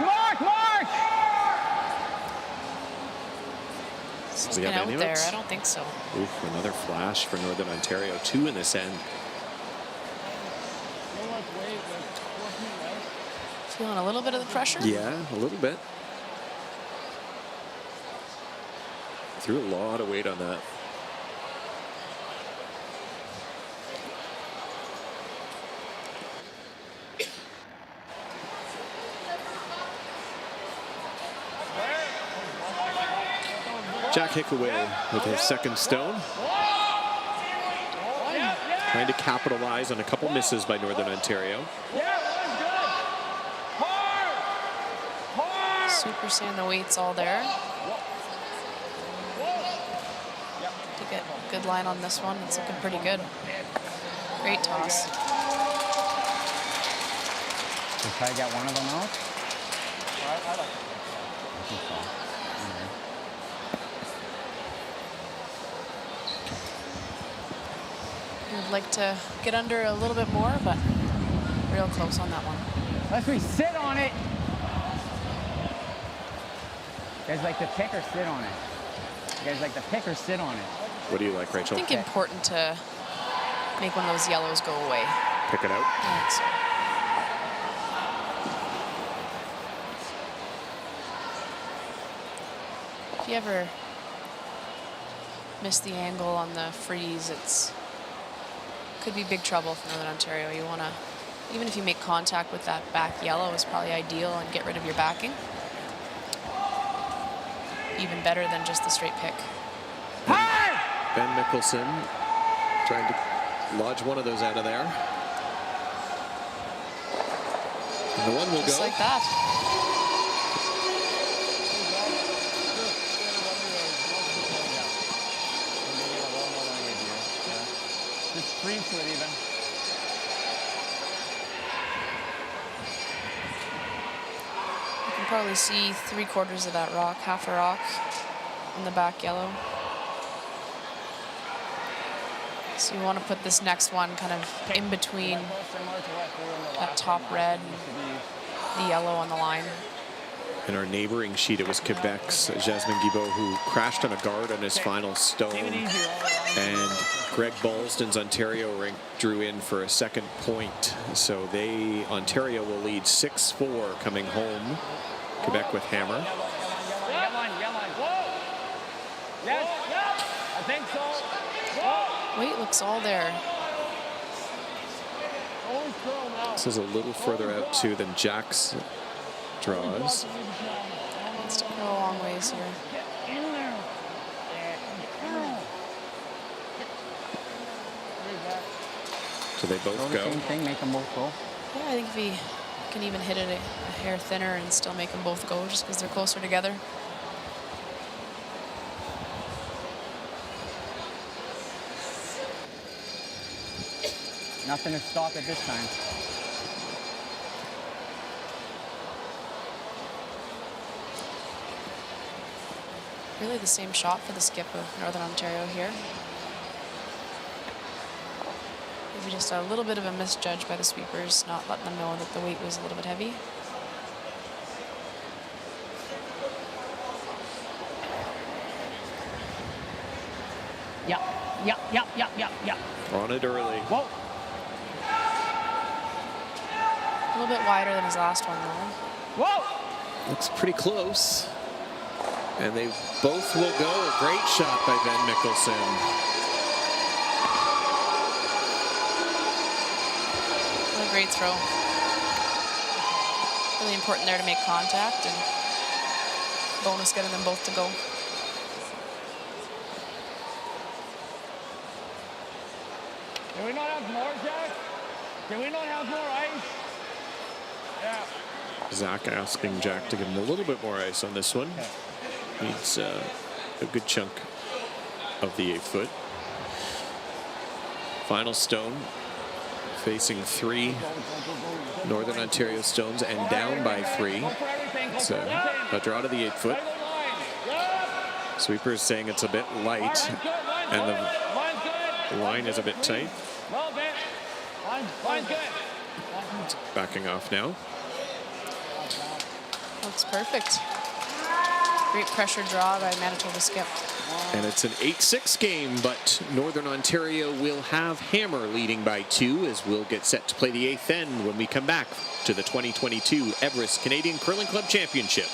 Just been out there. I don't think so. Oof, another flash for Northern Ontario. 2 in this end. Feeling a little bit of the pressure? Yeah, a little bit. Threw a lot of weight on that. Jack Hickaway with his second stone. Trying to capitalize on a couple misses by Northern Ontario. Super saying the weight's all there. To get a good line on this one, it's looking pretty good. Great toss. Just try to get one of them out. I'd like to get under a little bit more, but real close on that one. Unless we sit on it. You guys like to pick or sit on it? You guys like to pick or sit on it? What do you like, Rachel? I think important to make one of those yellows go away. Pick it out? I think so. If you ever miss the angle on the freeze, could be big trouble for Northern Ontario. You want to, even if you make contact with that back yellow, is probably ideal and get rid of your backing. Even better than just the straight pick. Ben Mickelson trying to lodge one of those out of there. And the one will just go. Like that. Just freeze to it even. You can probably see 3/4 of that rock, half a rock in the back yellow. So you want to put this next one kind of in between that top red and the yellow on the line. In our neighboring sheet, it was Quebec's Jasmine Guibault who crashed on a guard on his final stone. And Greg Balston's Ontario rink drew in for a second point. So Ontario will lead 6-4 coming home. Quebec with hammer. Yes, I think so. Weight looks all there. This is a little further out too than Jack's draws. Needs to go a long ways here. So they both go. Same thing, make them both go. Yeah, I think if he can even hit it a hair thinner and still make them both go, just because they're closer together. Nothing to stop it this time. Really the same shot for the skip of Northern Ontario here. Maybe just a little bit of a misjudge by the sweepers, not letting them know that the weight was a little bit heavy. Yeah. On it early. Whoa. A little bit wider than his last one though. Whoa. Looks pretty close. And they both will go. A great shot by Ben Mickelson. What a great throw. Really important there to make contact, and bonus getting them both to go. Can we not have more, Jack? Can we not have more ice? Yeah. Zach asking Jack to give him a little bit more ice on this one. Needs a good chunk of the 8-foot. Final stone, facing 3 Northern Ontario stones and down by 3. It's a draw to the 8-foot. Sweeper is saying it's a bit light, and the line is a bit tight. It's backing off now. Looks perfect. Great pressure draw by Manitoba skip. And it's an 8-6 game, but Northern Ontario will have Hammer leading by 2 as we'll get set to play the 8th end when we come back to the 2022 Everest Canadian Curling Club Championship.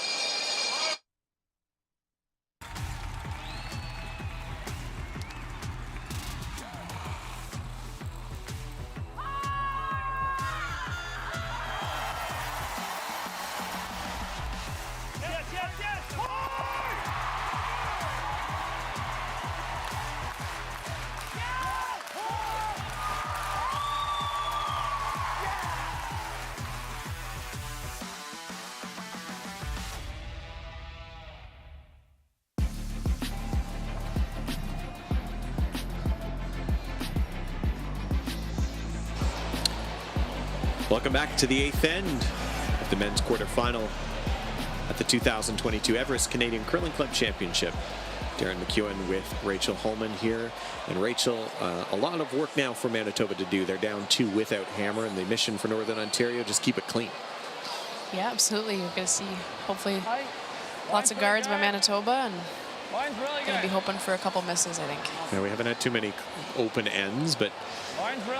Welcome back to the 8th end of the men's quarterfinal at the 2022 Everest Canadian Curling Club Championship. Darren McEwen with Rachel Holman here. And Rachel, a lot of work now for Manitoba to do. They're down 2 without Hammer, and the mission for Northern Ontario, just keep it clean. Yeah, absolutely. You're going to see, hopefully, lots of guards by Manitoba, and going to be hoping for a couple misses, I think. Yeah, we haven't had too many open ends, but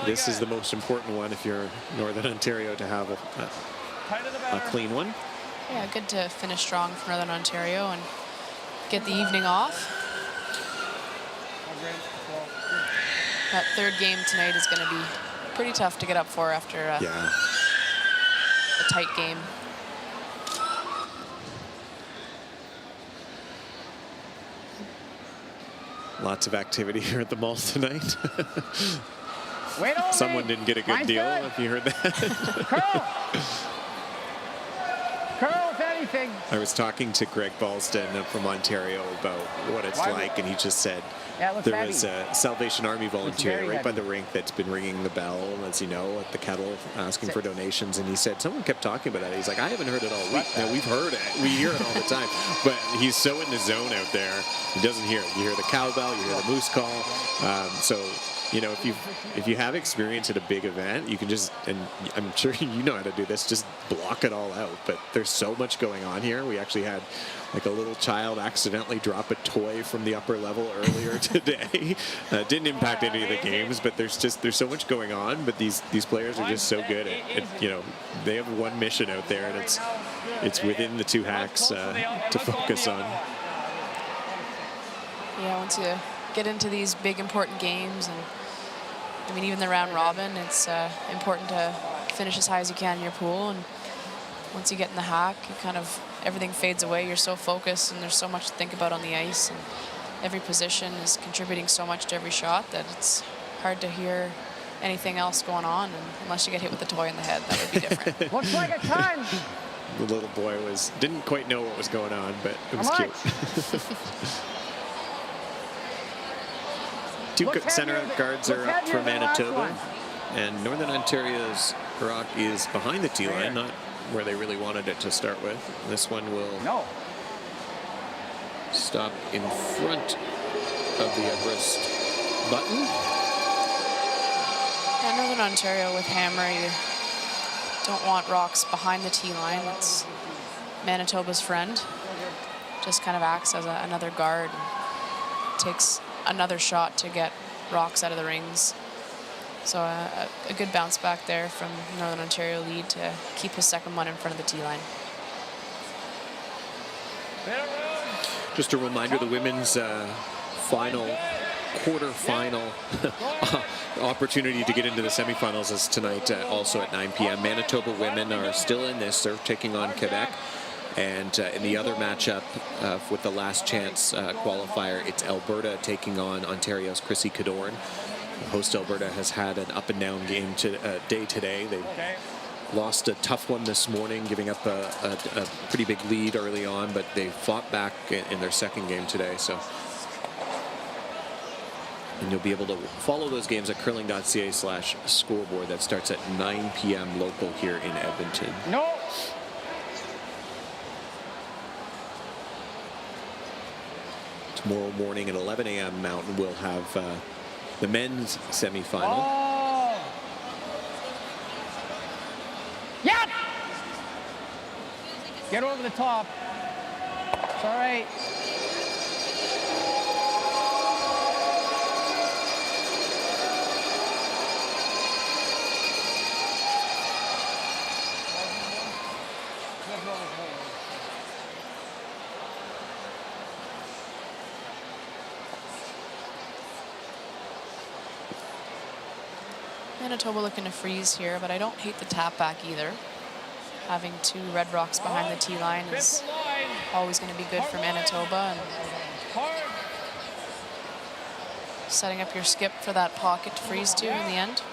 this is the most important one if you're Northern Ontario to have a clean one. Yeah, good to finish strong for Northern Ontario and get the evening off. That third game tonight is going to be pretty tough to get up for after a tight game. Lots of activity here at the mall tonight. Wait Someone didn't get a good deal, if you heard that. Curl, if anything. I was talking to Greg Balston from Ontario about what it's like, and he just said there was a Salvation Army volunteer right by the rink that's been ringing the bell, as you know, at the kettle, asking for donations, and he said someone kept talking about it. He's like, I haven't heard it all week. Now, we've heard it. We hear it all the time. But he's so in the zone out there, he doesn't hear it. You hear the cowbell, you hear the moose call. So, you know, if you have experience at a big event, you can just, and I'm sure you know how to do this, just block it all out. But there's so much going on here. We actually had like a little child accidentally drop a toy from the upper level earlier today. Didn't impact any of the games, but there's so much going on. But these players are just so good at you know, they have one mission out there, and it's within the 2 hacks to focus on. Yeah, once you get into these big important games, and I mean, even the round robin, it's important to finish as high as you can in your pool. And once you get in the hack, you kind of, everything fades away. You're so focused, and there's so much to think about on the ice, and every position is contributing so much to every shot that it's hard to hear anything else going on, and unless you get hit with a toy in the head, that would be different. Looks like a ton. The little boy didn't quite know what was going on, but it was cute. 2 center guards are up for Manitoba, and Northern Ontario's rock is behind the tee line, not where they really wanted it to start with. This one will stop in front of the Everest button. Yeah, Northern Ontario with Hammer, you don't want rocks behind the tee line. It's Manitoba's friend. Just kind of acts as another guard. Takes another shot to get rocks out of the rings. So a good bounce back there from Northern Ontario lead to keep his second one in front of the tee line. Just a reminder, the women's quarter-final opportunity to get into the semifinals is tonight, also at 9 p.m. Manitoba women are still in this. They're taking on Quebec. And in the other matchup with the last chance qualifier, it's Alberta taking on Ontario's Chrissy Cadorn. Host Alberta has had an up and down game day today. They lost a tough one this morning, giving up a pretty big lead early on, but they fought back in their second game today. So, and you'll be able to follow those games at curling.ca/scoreboard. That starts at 9 p.m. local here in Edmonton. Tomorrow morning at 11 a.m. Mountain, we'll have the men's semifinal. Yep! Get over the top. It's all right. Manitoba looking to freeze here, but I don't hate the tap back either. Having 2 Red Rocks behind the tee line is always going to be good for Manitoba. And setting up your skip for that pocket to freeze to in the end.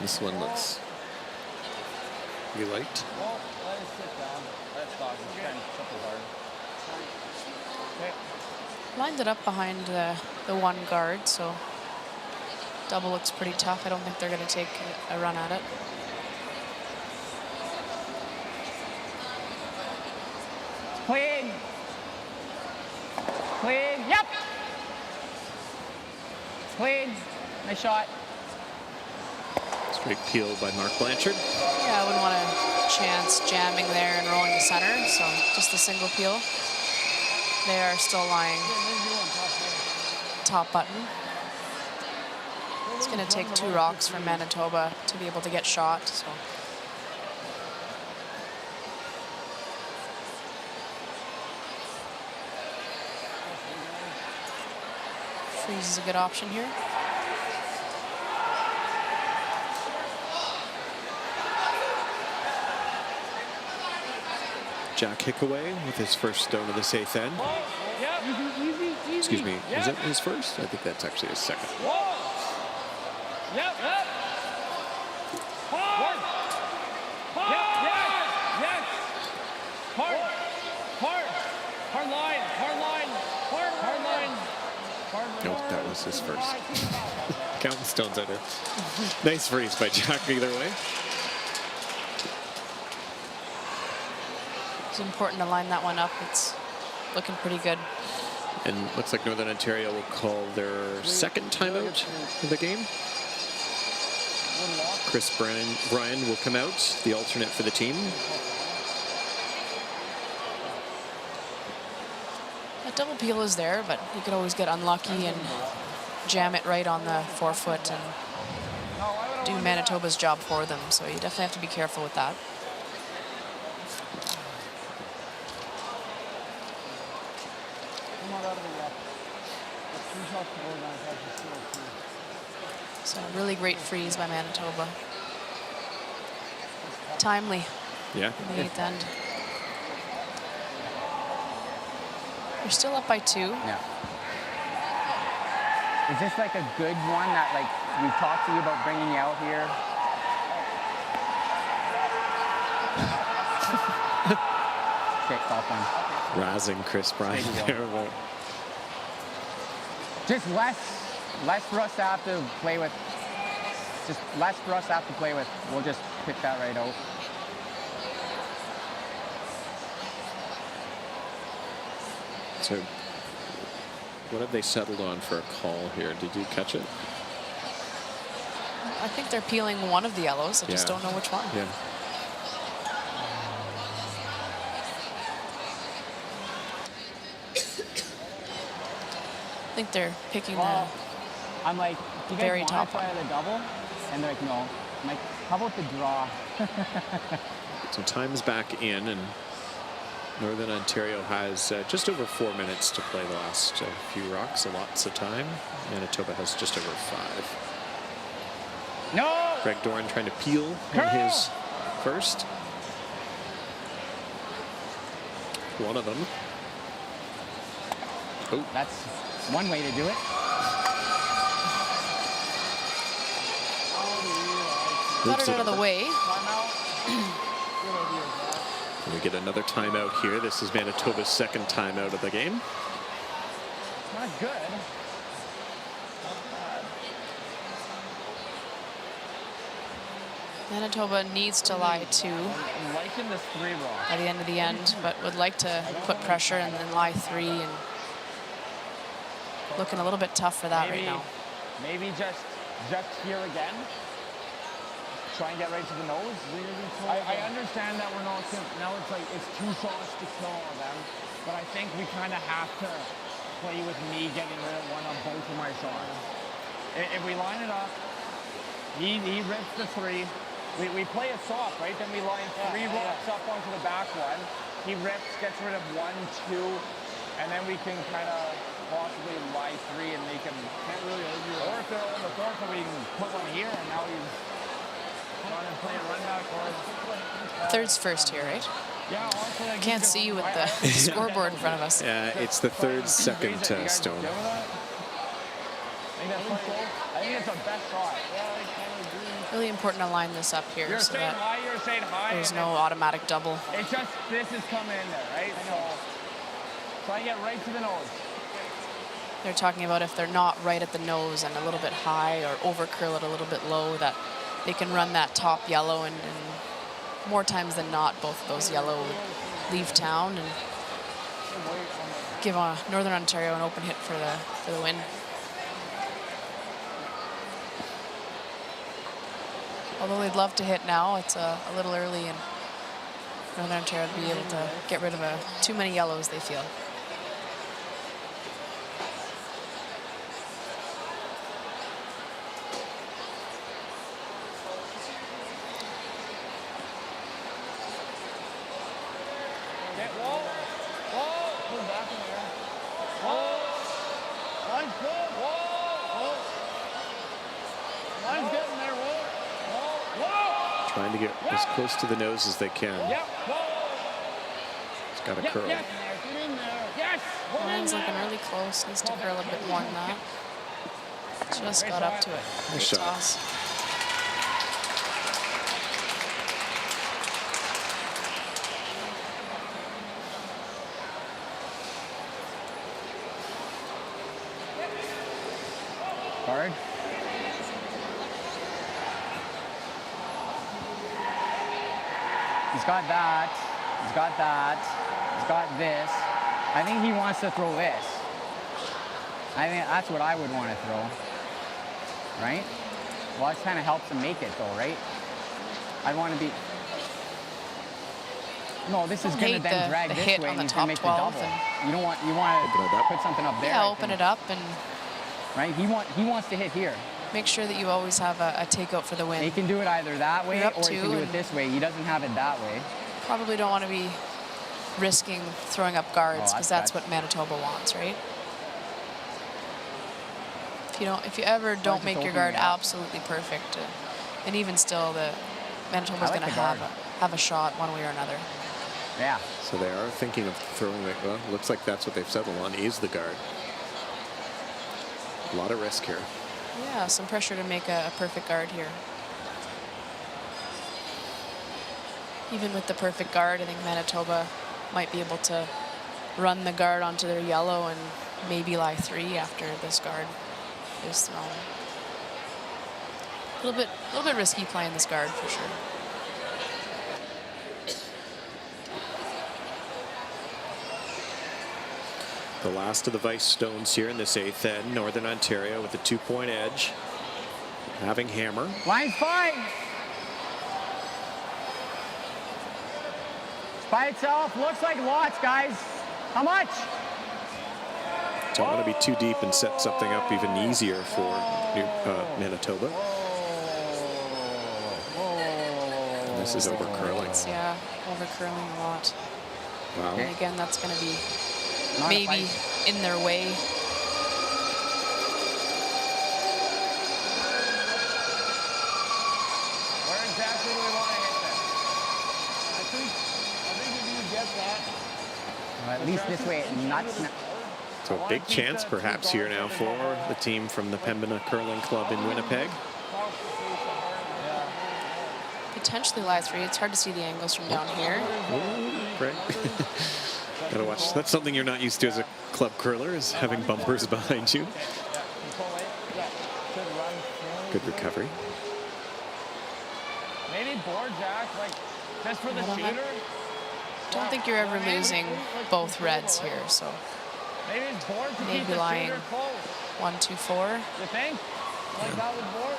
This one looks pretty light. Let it sit down. That's dog. He's trying to triple hard. Okay. Lined it up behind the 1 guard, so double looks pretty tough. I don't think they're going to take a run at it. Clean. Clean. Yep. Clean. Nice shot. Straight peel by Mark Blanchard. Yeah, I wouldn't want to chance jamming there and rolling to center, so just a single peel. They are still lying top button. It's going to take 2 rocks for Manitoba to be able to get shot. So. Freeze is a good option here. Jack Hickaway with his first stone of this 8th end. Excuse me, is it his first? I think that's actually his second. Yep. Hard. Yes. Hard line. Nope, that was his first. Counting stones out there. Nice freeze by Jack either way. It's important to line that one up. It's looking pretty good. And looks like Northern Ontario will call their second timeout of the game. Chris Bryan will come out, the alternate for the team. That double peel is there, but you could always get unlucky and jam it right on the forefoot and do Manitoba's job for them. So you definitely have to be careful with that. So really great freeze by Manitoba. Timely. Yeah. In the 8th end. You're still up by 2. Yeah. Is this like a good one that like we've talked to you about bringing you out here? Okay, stop one. Razzing Chris Bryan there. Just less for us to have to play with. Just less for us to have to play with. We'll just pick that right out. So, what have they settled on for a call here? Did you catch it? I think they're peeling one of the yellows. I just don't know which one. Yeah. I think they're picking I'm like, do you guys very want top to try the double? And they're like, no. I'm like, how about the draw? So time's back in, and Northern Ontario has just over 4 minutes to play the last few rocks, so lots of time. Manitoba has just over 5. No! Greg Doran trying to peel on his first. One of them. Oh. That's one way to do it. Got it out of the way. We get another timeout here. This is Manitoba's second timeout of the game. Not good. Manitoba needs to lie 2 I'm liking this 3 roll. at the end of the end, but would like to put pressure and then lie 3, and looking a little bit tough for that right now. Maybe just here again. Try and get right to the nose. I understand that we're not now it's like it's 2 shots to kill them, but I think we kind of have to play with me getting rid of one of both of my shots. If we line it up, he rips the 3. We play it soft, right? Then we line 3 rocks up onto the back one. He rips, gets rid of 1, 2, and then we can kind of possibly lie 3 and make him. Can't really argue. Or if they're on the 4th, we can put one here, and now he's trying to play a run back or. Third's first here, right? Yeah, also, like, Can't see you with the scoreboard in front of us. It's the third second stone. I think it's a best shot. Really important to line this up here so that You're saying high. there's no automatic double. It's just, this is coming in there, right? So, try to get right to the nose. They're talking about if they're not right at the nose and a little bit high or over curl it a little bit low, that they can run that top yellow, and more times than not, both of those yellow leave town and give Northern Ontario an open hit for the win. Although they'd love to hit now, it's a little early, and Northern Ontario would be able to get rid of too many yellows, they feel. Trying to get as close to the nose as they can. It's got a curl. Ryan's looking really close. Needs to curl a bit more than that. Just got up to it. Nice shot. Toss. Guard. He's got that. He's got that. He's got this. I think he wants to throw this. I think that's what I would want to throw. Right? Well, that kind of helps him make it, though, right? I'd want to be. No, this is going to then drag the this hit way, on and the he's going to top make the 12 double. You want to put something up there. Yeah, open it up and. Right? He wants to hit here. Make sure that you always have a takeout for the win. He can do it either that way or he can do it this way. He doesn't have it that way. Probably don't want to be risking throwing up guards, because that's what Manitoba wants, right? If you ever don't make your guard absolutely perfect, and even still, Manitoba's going to have a shot one way or another. Yeah. So they are thinking of throwing it. Well, looks like that's what they've settled on, is the guard. A lot of risk here. Yeah, some pressure to make a perfect guard here. Even with the perfect guard, I think Manitoba might be able to run the guard onto their yellow and maybe lie 3 after this guard is thrown. A little bit risky playing this guard for sure. The last of the Vice Stones here in this 8th end. Northern Ontario with a 2-point edge. Having hammer. Line's fine. By itself, looks like lots, guys. How much? Don't want to be too deep and set something up even easier for Manitoba. And this is over curling. Yeah, over curling a lot. Wow. And again, that's going to be maybe in their way. Where exactly do we want to hit them? I think if you get that. Well, at least this way, not. So a big chance perhaps here now for the team from the Pembina Curling Club in Winnipeg. Potentially lie 3. It's hard to see the angles from down here. Right. Gotta watch. That's something you're not used to as a club curler, is having bumpers behind you. Good recovery. Maybe board jack, like just for the shooter. Don't think you're ever losing both reds here, so maybe board to maybe keep the lying shooter close. 1, 2, 4. You think? Like that with board?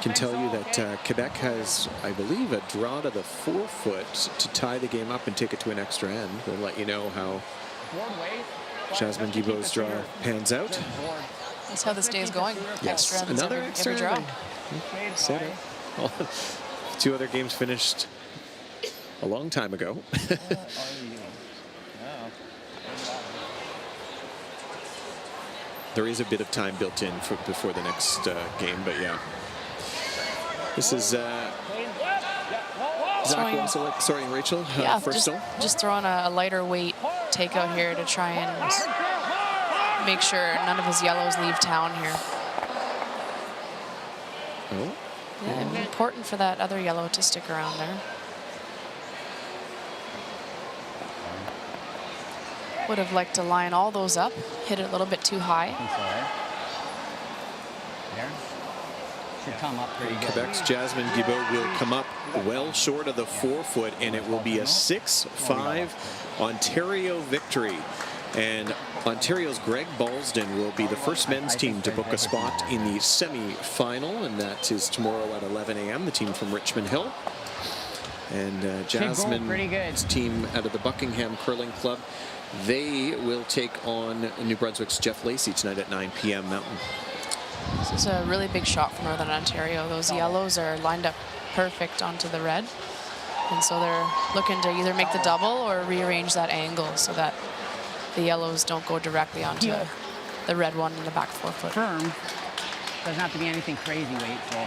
can tell you that Quebec has, I believe, a draw to the 4-foot to tie the game up and take it to an extra end. We'll let you know how Jasmine Guibault's draw pans out. That's how this day is going. Yes, Extra ends, another every extra draw. end. Said it. Well, 2 other games finished a long time ago. There is a bit of time built in before the next game, but yeah. This is Zach Wasilek, sorry, Rachel. Yeah, first just throwing a lighter weight takeout here to try and make sure none of his yellows leave town here. Oh. Yeah, important for that other yellow to stick around there. Would have liked to line all those up, hit it a little bit too high. There. Should come up pretty good. Quebec's Jasmine Guibault will come up well short of the 4-foot, and it will be a 6-5 Ontario victory. And Ontario's Greg Balsden will be the first men's team to book a spot in the semi-final, and that is tomorrow at 11 a.m., the team from Richmond Hill. And Jasmine's team out of the Buckingham Curling Club, they will take on New Brunswick's Jeff Lacey tonight at 9 p.m. Mountain. This is a really big shot for Northern Ontario. Those yellows are lined up perfect onto the red. And so they're looking to either make the double or rearrange that angle so that the yellows don't go directly onto the red one in the back 4-foot. Firm. Doesn't have to be anything crazy weight, so.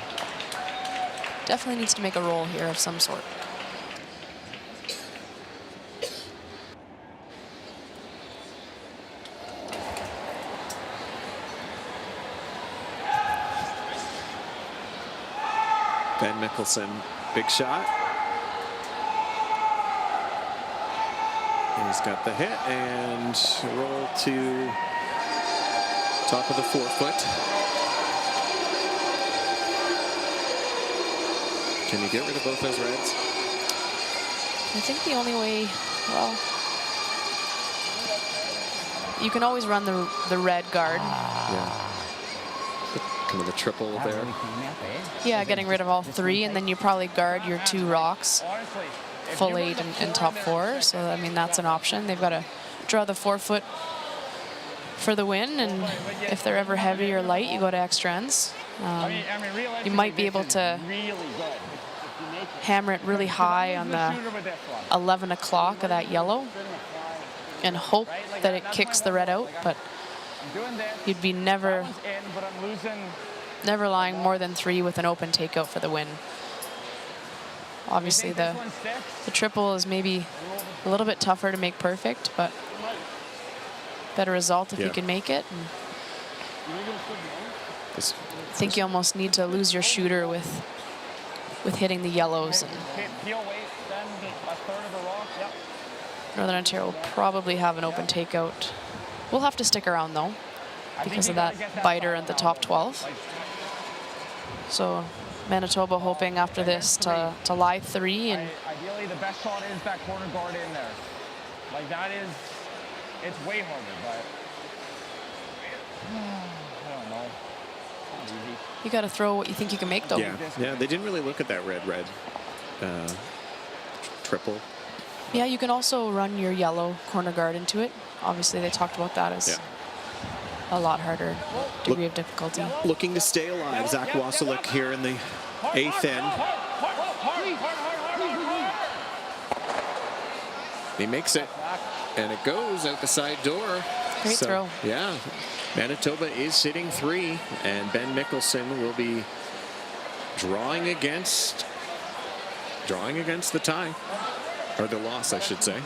Definitely needs to make a roll here of some sort. Ben Mickelson, big shot. And he's got the hit and roll to top of the 4-foot. Can you get rid of both those reds? I think the only way, well, you can always run the red guard. Yeah. Kind of the triple there. Yeah, getting rid of all 3, and then you probably guard your 2 rocks, full 8 and top 4. So, I mean, that's an option. They've got to draw the 4-foot for the win, and if they're ever heavy or light, you go to extra ends. You might be able to hammer it really high on the 11 o'clock of that yellow and hope that it kicks the red out, but you'd be never lying more than 3 with an open takeout for the win. Obviously, the triple is maybe a little bit tougher to make perfect, but better result if you can make it. And I think you almost need to lose your shooter with hitting the yellows. And Northern Ontario will probably have an open takeout. We'll have to stick around though, because of that biter at the top 12. So Manitoba hoping after this to lie 3 and ideally the best shot is that corner guard in there. Like that is, it's way harder, but I don't know. It's not easy. you got to throw what you think you can make though. Yeah, they didn't really look at that red triple. Yeah, you can also run your yellow corner guard into it. Obviously, they talked about that as a lot harder degree of difficulty. Looking to stay alive, Zach Wasilek here in the 8th end. He makes it, and it goes out the side door. Great throw. Yeah, Manitoba is sitting 3, and Ben Mickelson will be drawing against the tie, or the loss, I should say.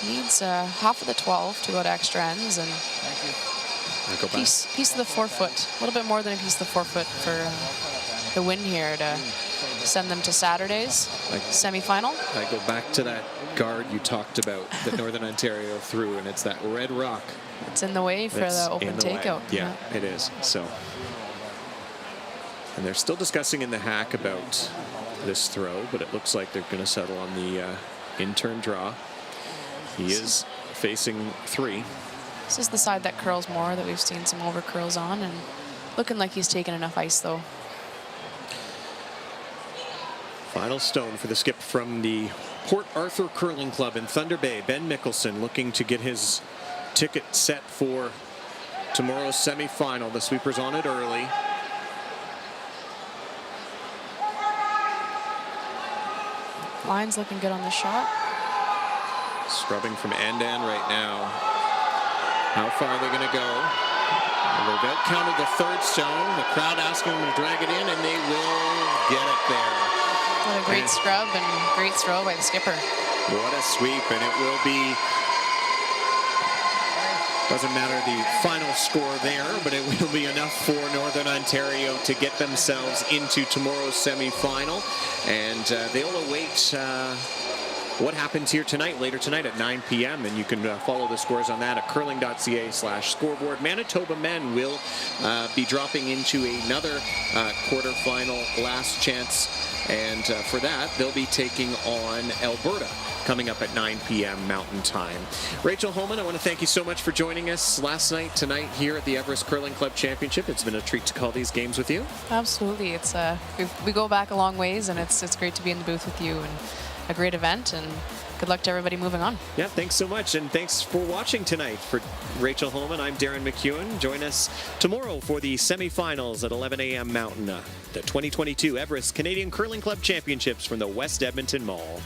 Needs half of the 12 to go to extra ends, and piece of the 4-foot, a little bit more than a piece of the 4-foot for the win here to send them to Saturday's semifinal. I go back to that guard you talked about that Northern Ontario threw, and it's that red rock. It's in the way for the open takeout. Yeah, it is. So, and they're still discussing in the hack about this throw, but it looks like they're going to settle on the in-turn draw. He is facing 3. This is the side that curls more, that we've seen some over curls on, and looking like he's taken enough ice though. Final stone for the skip from the Port Arthur Curling Club in Thunder Bay. Ben Mickelson looking to get his ticket set for tomorrow's semifinal. The sweeper's on it early. Line's looking good on the shot. Scrubbing from Andan right now. How far are they going to go? They've out-counted the third stone. The crowd asking them to drag it in, and they will get it there. What a great scrub and great throw by the skipper. What a sweep, and it will be, doesn't matter the final score there, but it will be enough for Northern Ontario to get themselves into tomorrow's semifinal. And they'll await what happens here tonight, later tonight at 9 p.m. And you can follow the scores on that at curling.ca/scoreboard. Manitoba men will be dropping into another quarterfinal last chance. And for that, they'll be taking on Alberta coming up at 9 p.m. Mountain Time. Rachel Homan, I want to thank you so much for joining us last night, tonight here at the Everest Curling Club Championship. It's been a treat to call these games with you. Absolutely. It's we go back a long ways, and it's great to be in the booth with you, and a great event, and good luck to everybody moving on. Yeah, thanks so much, and thanks for watching tonight. For Rachel Holman, I'm Darren McEwen. Join us tomorrow for the semifinals at 11 a.m. Mountain, the 2022 Everest Canadian Curling Club Championships from the West Edmonton Mall.